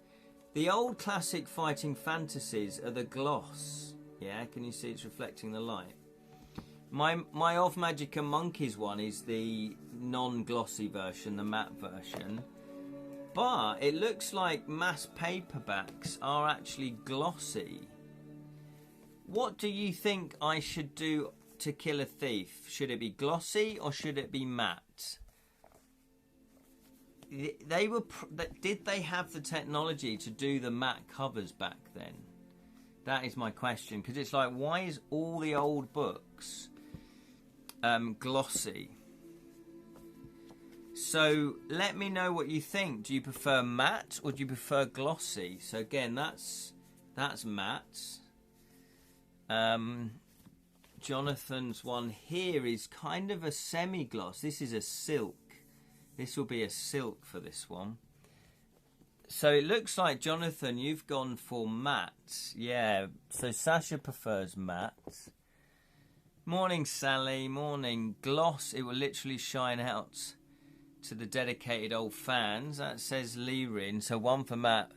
The old classic Fighting Fantasies are the gloss. Yeah, can you see it's reflecting the light? My Of Magic and Monkeys one is the non-glossy version, the matte version. But it looks like mass paperbacks are actually glossy. What do you think I should do to kill a thief? Should it be glossy or should it be matte? Did they have the technology to do the matte covers back then? That is my question, because it's like, why is all the old books glossy? So let me know what you think. Do you prefer matte or do you prefer glossy? So again, that's matte. Jonathan's one here is kind of a semi-gloss. This is a silk. This will be a silk for this one. So it looks like, Jonathan, you've gone for matte. Yeah, so Sasha prefers matte. Morning, Sally. Morning. Gloss, it will literally shine out to the dedicated old fans. That says Leerin. So one for matte.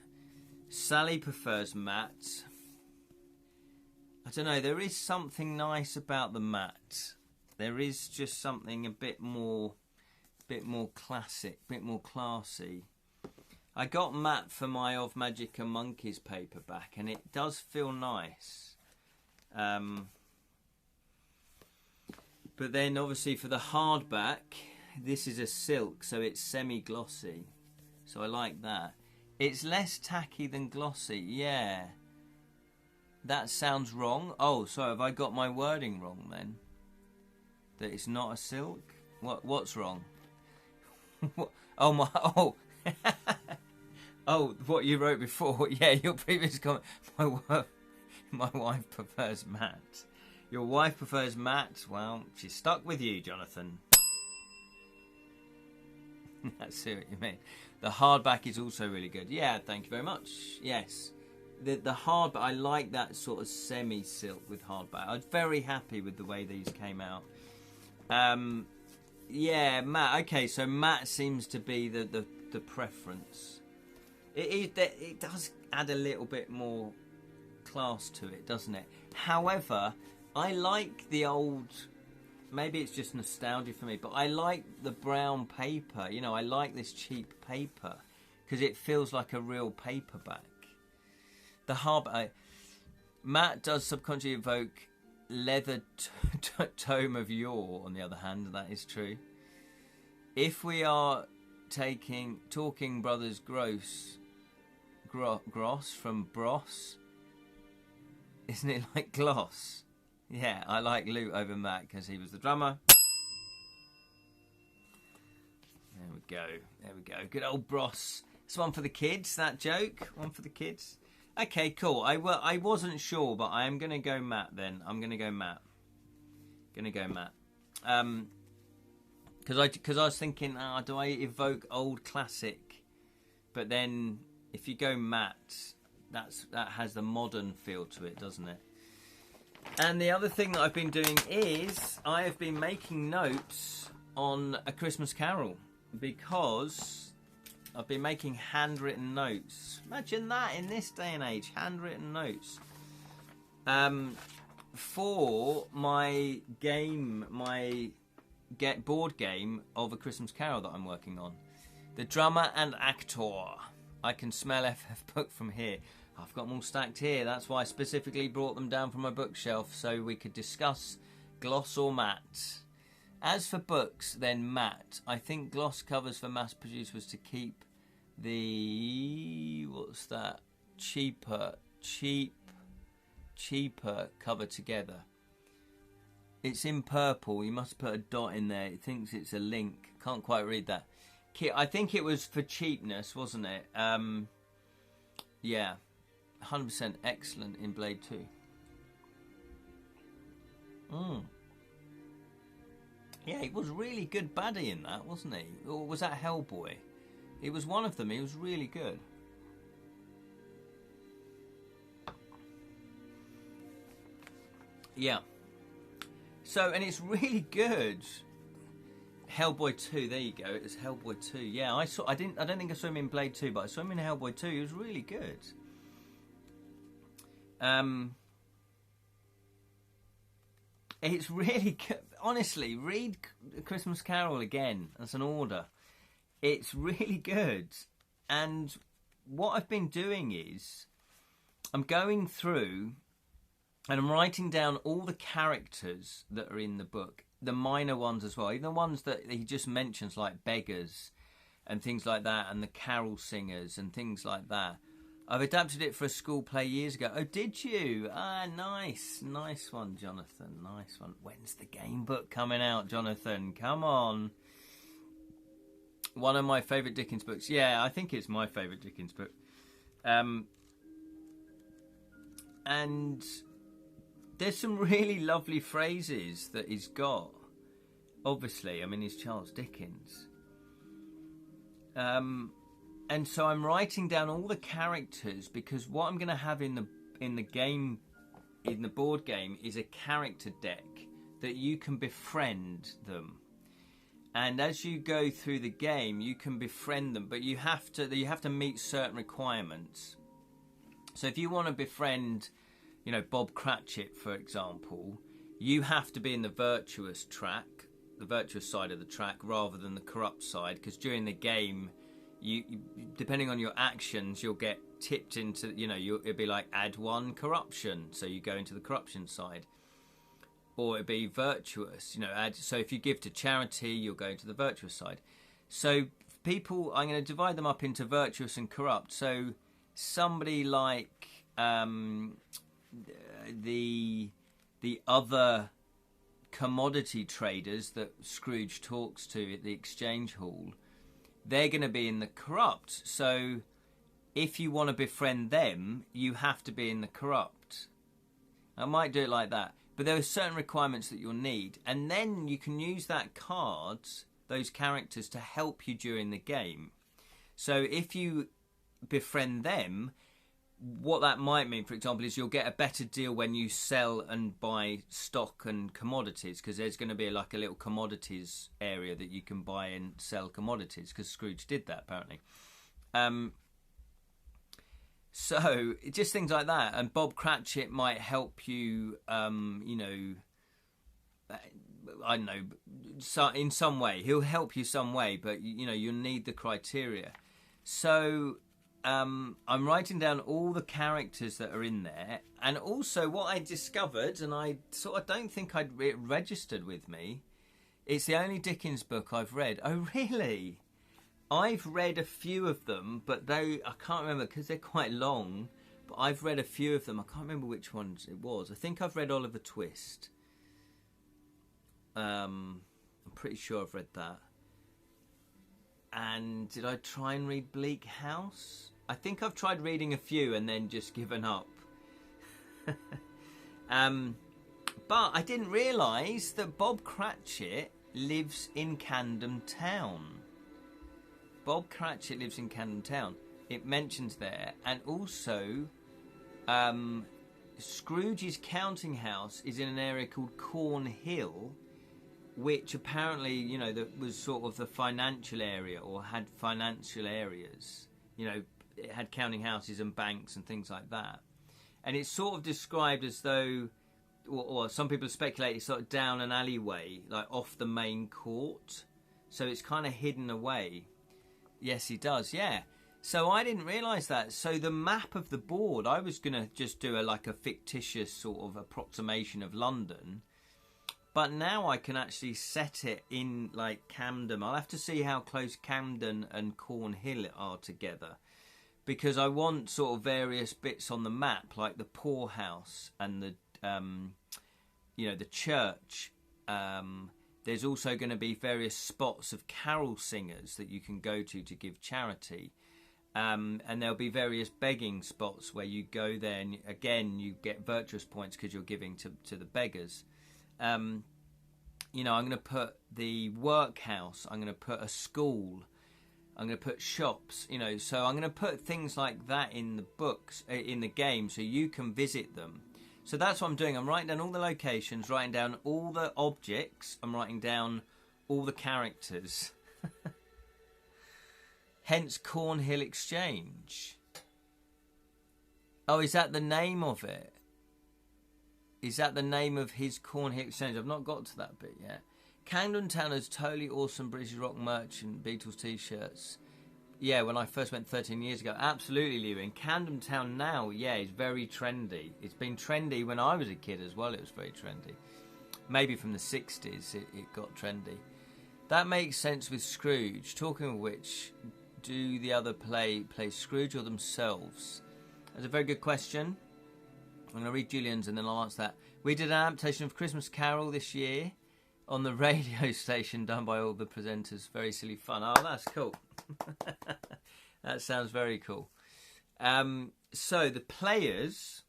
Sally prefers matte. I don't know, there is something nice about the matte. There is just something a bit more classic, a bit more classy. I got matte for my Of Magic and Monkeys paperback, and it does feel nice. But then obviously for the hardback, this is a silk, so it's semi-glossy. So I like that. It's less tacky than glossy, yeah. That sounds wrong. Oh, so have I got my wording wrong then? That it's not a silk? What's wrong? Oh, what you wrote before. Yeah, your previous comment. My wife prefers matte. Your wife prefers matte? Well, she's stuck with you, Jonathan. I see what you mean. The hardback is also really good. Yeah, thank you very much. Yes. The hardback, I like that sort of semi-silk with hardback. I'm very happy with the way these came out. Yeah, matte. Okay, so matte seems to be the preference. It does add a little bit more class to it, doesn't it? However, I like the old... Maybe it's just nostalgia for me, but I like the brown paper. You know, I like this cheap paper because it feels like a real paperback. The hardback... Matte does subconsciously evoke leather tome of yore, on the other hand, that is true. If we are talking Brothers Gross from Bros, isn't it like gloss? Yeah, I like Luke over Matt because he was the drummer. There we go. Good old Bros. It's one for the kids, that joke. One for the kids. Okay, cool. I wasn't sure, but I am going to go Matt then. I'm going to go Matt. Because I was thinking, do I evoke old classic? But then if you go matte, that has the modern feel to it, doesn't it? And the other thing that I've been doing is I have been making notes on A Christmas Carol, because I've been making handwritten notes. Imagine that in this day and age, handwritten notes. For my game, board game of A Christmas Carol that I'm working on. The Drummer and Actor. I can smell FF book from here. I've got them all stacked here. That's why I specifically brought them down from my bookshelf so we could discuss gloss or matte. As for books, then matte. I think gloss covers for mass produced was to keep the... what's that? Cheaper cover together. It's in purple. You must put a dot in there. It thinks it's a link. Can't quite read that. I think it was for cheapness, wasn't it? Yeah. 100% excellent in Blade 2. Yeah, he was really good baddie in that, wasn't he? Or was that Hellboy? It was one of them. He was really good. Yeah. So, and it's really good. Hellboy 2, there you go. It was Hellboy 2. Yeah, I don't think I saw him in Blade 2, but I saw him in Hellboy 2. He was really good. It's really good. Honestly, read Christmas Carol again as an order. It's really good. And what I've been doing is I'm going through and I'm writing down all the characters that are in the book, the minor ones as well, even the ones that he just mentions, like beggars and things like that, and the carol singers and things like that. I've adapted it for a school play years ago. Oh, did you? Ah, nice. Nice one, Jonathan. Nice one. When's the game book coming out, Jonathan? Come on. One of my favourite Dickens books. Yeah, I think it's my favourite Dickens book. And there's some really lovely phrases that he's got. Obviously, I mean, he's Charles Dickens. And so I'm writing down all the characters because what I'm going to have in the game, in the board game, is a character deck that you can befriend them. And as you go through the game, you can befriend them, but you have to meet certain requirements. So if you want to befriend, you know, Bob Cratchit, for example, you have to be in the virtuous track, the virtuous side of the track, rather than the corrupt side, because during the game, you depending on your actions, you'll get tipped into, you know, it'll be like add 1 corruption, so you go into the corruption side. Or it'd be virtuous, you know, so if you give to charity, you'll go to the virtuous side. So people, I'm going to divide them up into virtuous and corrupt. So somebody like the other commodity traders that Scrooge talks to at the exchange hall, they're going to be in the corrupt. So if you want to befriend them, you have to be in the corrupt. I might do it like that. But there are certain requirements that you'll need. And then you can use that card, those characters, to help you during the game. So if you befriend them, what that might mean, for example, is you'll get a better deal when you sell and buy stock and commodities, because there's going to be like a little commodities area that you can buy and sell commodities, because Scrooge did that, apparently. So, just things like that. And Bob Cratchit might help you, you know, I don't know, in some way. He'll help you some way, but, you know, you'll need the criteria. So, I'm writing down all the characters that are in there. And also what I discovered, and I sort of don't think it registered with me, it's the only Dickens book I've read. Oh, really? I've read a few of them, but I can't remember because they're quite long. But I've read a few of them. I can't remember which ones it was. I think I've read Oliver Twist. I'm pretty sure I've read that. And did I try and read Bleak House? I think I've tried reading a few and then just given up. But I didn't realise that Bob Cratchit lives in Camden Town. Bob Cratchit lives in Camden Town. It mentions there. And also, Scrooge's counting house is in an area called Cornhill. which apparently, you know, that was sort of the financial area, or had financial areas. You know, it had counting houses and banks and things like that. And it's sort of described as though, or some people speculate it's sort of down an alleyway, like off the main court. So it's kind of hidden away. Yes, he does, yeah. So I didn't realise that. So the map of the board, I was going to just do like a fictitious sort of approximation of London. But now I can actually set it in like Camden. I'll have to see how close Camden and Cornhill are together, because I want sort of various bits on the map, like the poorhouse and the, you know, the church. There's also going to be various spots of carol singers that you can go to give charity. And there'll be various begging spots where you go there, and again you get virtuous points because you're giving to the beggars. You know, I'm going to put the workhouse, I'm going to put a school, I'm going to put shops, you know, so I'm going to put things like that in the books, in the game, so you can visit them. So that's what I'm doing. I'm writing down all the locations, writing down all the objects, I'm writing down all the characters. Hence Cornhill Exchange. Oh, is that the name of it? Is that the name of his Cornhill Exchange? I've not got to that bit yet. Camden Town has totally awesome British rock merchant, Beatles t-shirts. Yeah, when I first went 13 years ago. Absolutely, Lewin. Camden Town now, yeah, is very trendy. It's been trendy when I was a kid as well. It was very trendy. Maybe from the 60s it got trendy. That makes sense with Scrooge. Talking of which, do the other play Scrooge or themselves? That's a very good question. I'm going to read Julian's and then I'll answer that. We did an adaptation of Christmas Carol this year on the radio station done by all the presenters. Very silly fun. Oh, that's cool. That sounds very cool. So the players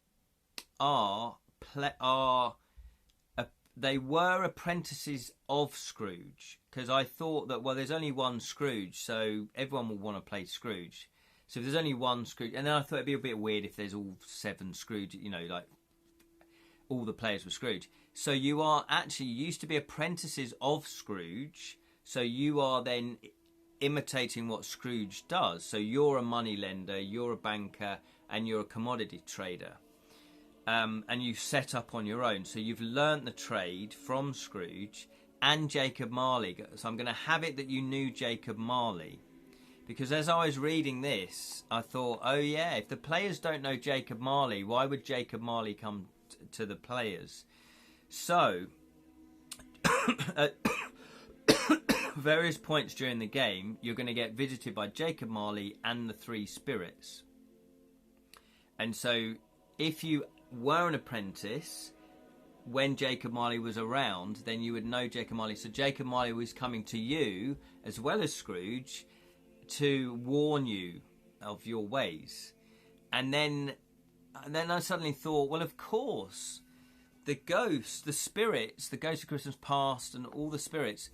they were apprentices of Scrooge, because I thought that, well, there's only one Scrooge, so everyone will want to play Scrooge. So if there's only one Scrooge, and then I thought it'd be a bit weird if there's all 7 Scrooge, you know, like all the players were Scrooge. So you used to be apprentices of Scrooge, so you are then imitating what Scrooge does. So you're a moneylender, you're a banker, and you're a commodity trader. And you set up on your own. So you've learnt the trade from Scrooge and Jacob Marley. So I'm going to have it that you knew Jacob Marley. Because as I was reading this, I thought, oh yeah, if the players don't know Jacob Marley, why would Jacob Marley come to the players? So, at various points during the game, you're going to get visited by Jacob Marley and the 3 spirits. And so, if you were an apprentice, when Jacob Marley was around, then you would know Jacob Marley. So Jacob Marley was coming to you, as well as Scrooge, to warn you of your ways. And then I suddenly thought, well, of course, the ghosts, the spirits, the ghosts of Christmas past and all the spirits,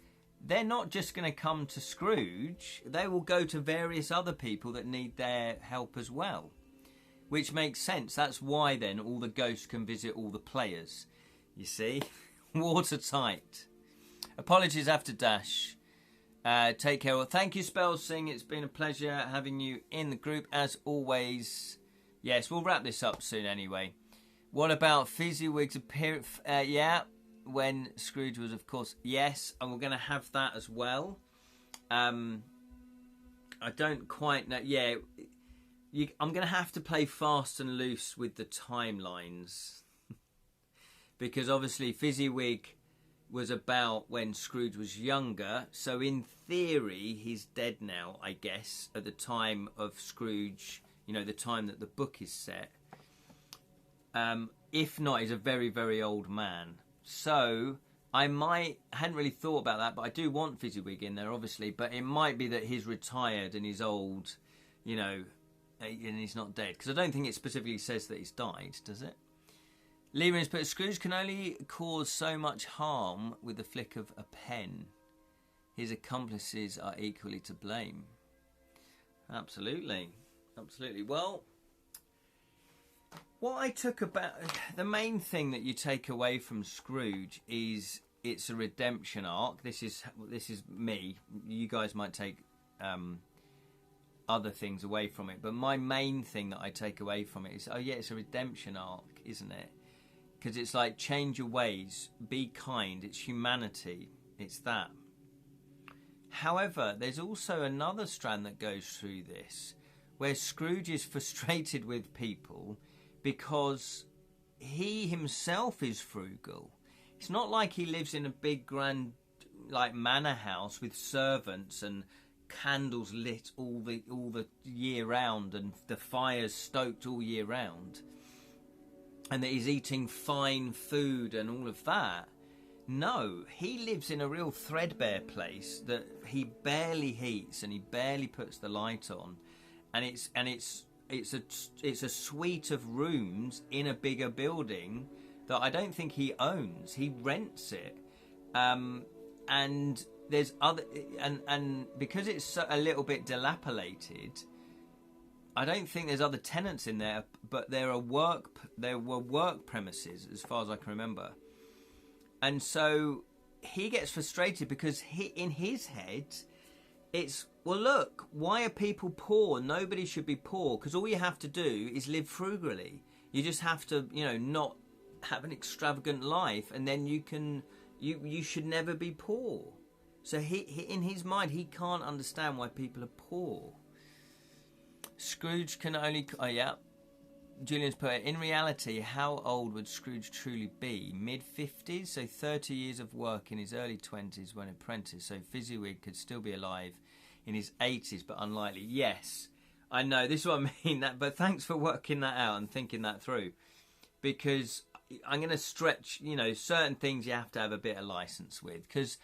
they're not just going to come to Scrooge. They will go to various other people that need their help as well. Which makes sense. That's why then all the ghosts can visit all the players. You see? Watertight. Apologies after Dash. Take care. Well, thank you, Spellsing. It's been a pleasure having you in the group as always. Yes, we'll wrap this up soon anyway. What about Fizzywig's appearance? Yeah, when Scrooge was, of course, yes, and we're going to have that as well. I don't quite know. Yeah, I'm going to have to play fast and loose with the timelines. Because obviously Fizzywig was about when Scrooge was younger. So in theory, he's dead now, I guess, at the time of Scrooge, you know, the time that the book is set. If not, he's a very, very old man. So I hadn't really thought about that, but I do want Fizzywig in there, obviously. But it might be that he's retired and he's old, you know, and he's not dead. Because I don't think it specifically says that he's died, does it? Leemans, but Scrooge can only cause so much harm with the flick of a pen. His accomplices are equally to blame. Absolutely. Absolutely. Well, what I took about... The main thing that you take away from Scrooge is it's a redemption arc. This is me. You guys might take other things away from it, but my main thing that I take away from it is, oh yeah, it's a redemption arc, isn't it? Because it's like, change your ways, be kind. It's humanity. It's that. However, there's also another strand that goes through this, where Scrooge is frustrated with people because he himself is frugal. It's not like he lives in a big grand like manor house with servants and candles lit all the year round and the fires stoked all year round, and that he's eating fine food and all of that. No, he lives in a real threadbare place that he barely heats and he barely puts the light on, and it's a suite of rooms in a bigger building that I don't think he owns. He rents it, and there's other and because it's a little bit dilapidated, I don't think there's other tenants in there. But there were work premises, as far as I can remember, and so he gets frustrated because in his head, it's, well, look, why are people poor? Nobody should be poor, because all you have to do is live frugally. You just have to, not have an extravagant life, and then you should never be poor. So he in his mind, he can't understand why people are poor. Scrooge can only... Oh, yeah. Julian's put it, in reality, how old would Scrooge truly be? Mid-50s, so 30 years of work in his early 20s when apprentice, so Fezziwig could still be alive in his 80s, but unlikely. Yes, I know, this is what I mean, but thanks for working that out and thinking that through, because I'm going to stretch, certain things you have to have a bit of license with, because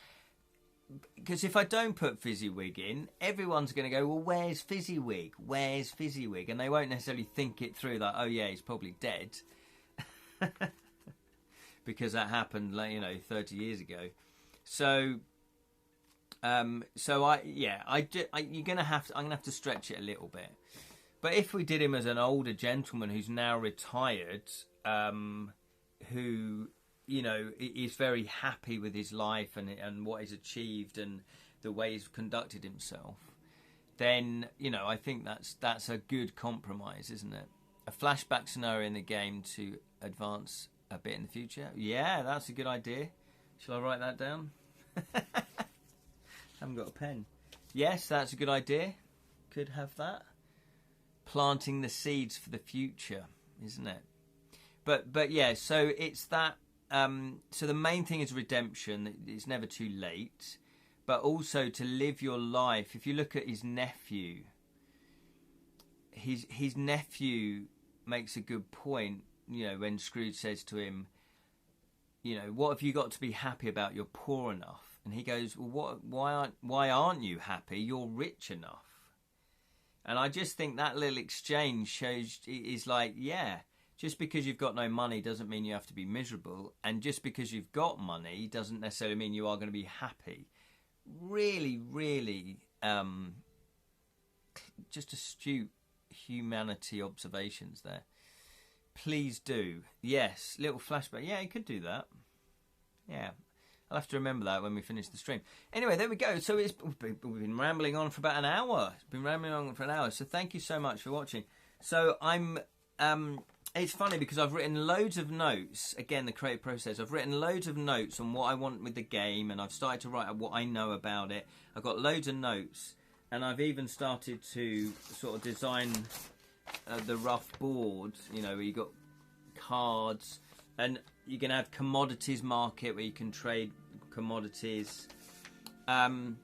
if I don't put Fezziwig in, everyone's going to go, well, where's Fezziwig? Where's Fezziwig? And they won't necessarily think it through, like, oh yeah, he's probably dead. Because that happened, 30 years ago. So I'm gonna have to stretch it a little bit. But if we did him as an older gentleman who's now retired, who is very happy with his life and what he's achieved and the way he's conducted himself, then I think that's a good compromise, isn't it? A flashback scenario in the game to advance a bit in the future. Yeah, that's a good idea. Shall I write that down? Haven't got a pen. Yes, that's a good idea. Could have that. Planting the seeds for the future, isn't it? But yeah, so it's that. So the main thing is redemption. It's never too late, but also to live your life. If you look at his nephew, his nephew makes a good point. When Scrooge says to him, what have you got to be happy about? You're poor enough. And he goes, well, why aren't you happy? You're rich enough. And I just think that little exchange is like, yeah, just because you've got no money doesn't mean you have to be miserable. And just because you've got money doesn't necessarily mean you are going to be happy. Really, really, just astute humanity observations there. Please do. Yes, little flashback. Yeah, you could do that. Yeah. I'll have to remember that when we finish the stream. Anyway, there we go. So we've been rambling on for about an hour. It's been rambling on for an hour. So thank you so much for watching. So it's funny because I've written loads of notes. Again, the creative process. I've written loads of notes on what I want with the game, and I've started to write out what I know about it. I've got loads of notes, and I've even started to sort of design the rough board. Where you got cards, and you can have commodities market where you can trade commodities. And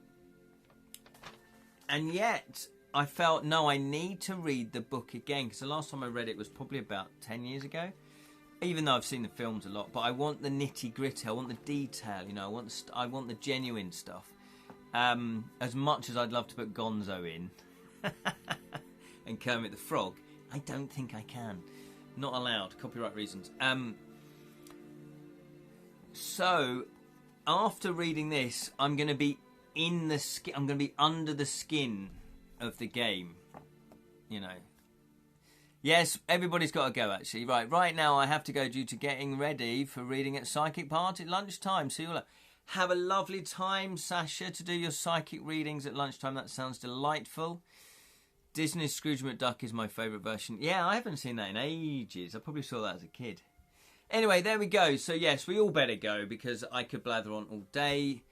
yet I felt, no, I need to read the book again, because the last time I read it was probably about 10 years ago, even though I've seen the films a lot. But I want the nitty gritty, I want the detail, I want the genuine stuff, as much as I'd love to put Gonzo in and Kermit the Frog. I don't think I can. Not allowed, copyright reasons. So after reading this, I'm going to be in the skin. I'm going to be under the skin of the game. Yes, everybody's got to go. Actually, right now I have to go due to getting ready for reading at Psychic Party at lunchtime. See you later. Have a lovely time, Sasha, to do your psychic readings at lunchtime. That sounds delightful. Disney's Scrooge McDuck is my favourite version. Yeah, I haven't seen that in ages. I probably saw that as a kid. Anyway, there we go. So, yes, we all better go because I could blather on all day.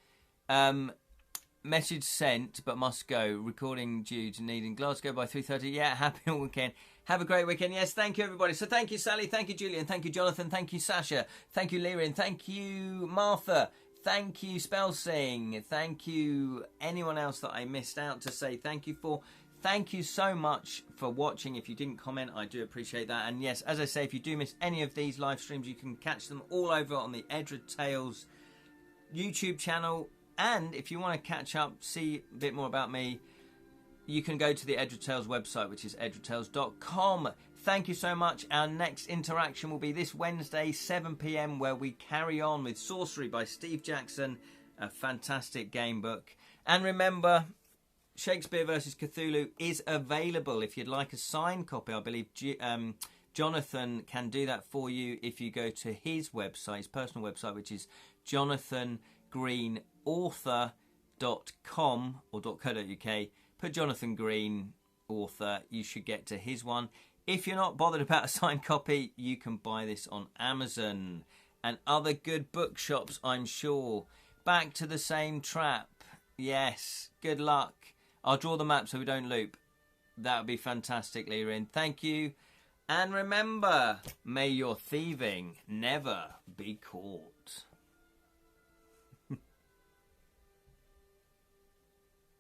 Message sent, but must go. Recording due to need in Glasgow by 3:30. Yeah, happy weekend. Have a great weekend. Yes, thank you, everybody. So thank you, Sally. Thank you, Julian. Thank you, Jonathan. Thank you, Sasha. Thank you, Lyrin. Thank you, Martha. Thank you, Spellsing. Thank you, anyone else that I missed out to say thank you for. Thank you so much for watching. If you didn't comment, I do appreciate that. And yes, as I say, if you do miss any of these live streams, you can catch them all over on the Edra Tales YouTube channel. And if you want to catch up, see a bit more about me, you can go to the Edra Tales website, which is edratales.com. Thank you so much. Our next interaction will be this Wednesday, 7 p.m, where we carry on with Sorcery by Steve Jackson, a fantastic game book. And remember, Shakespeare vs. Cthulhu is available. If you'd like a signed copy, I believe Jonathan can do that for you if you go to his website, his personal website, which is jonathangreenauthor.com or .co.uk. Put Jonathan Green author, you should get to his one. If you're not bothered about a signed copy, you can buy this on Amazon and other good bookshops, I'm sure. Back to the same trap. Yes, good luck. I'll draw the map so we don't loop. That would be fantastic, Lyrin. Thank you. And remember, may your thieving never be caught.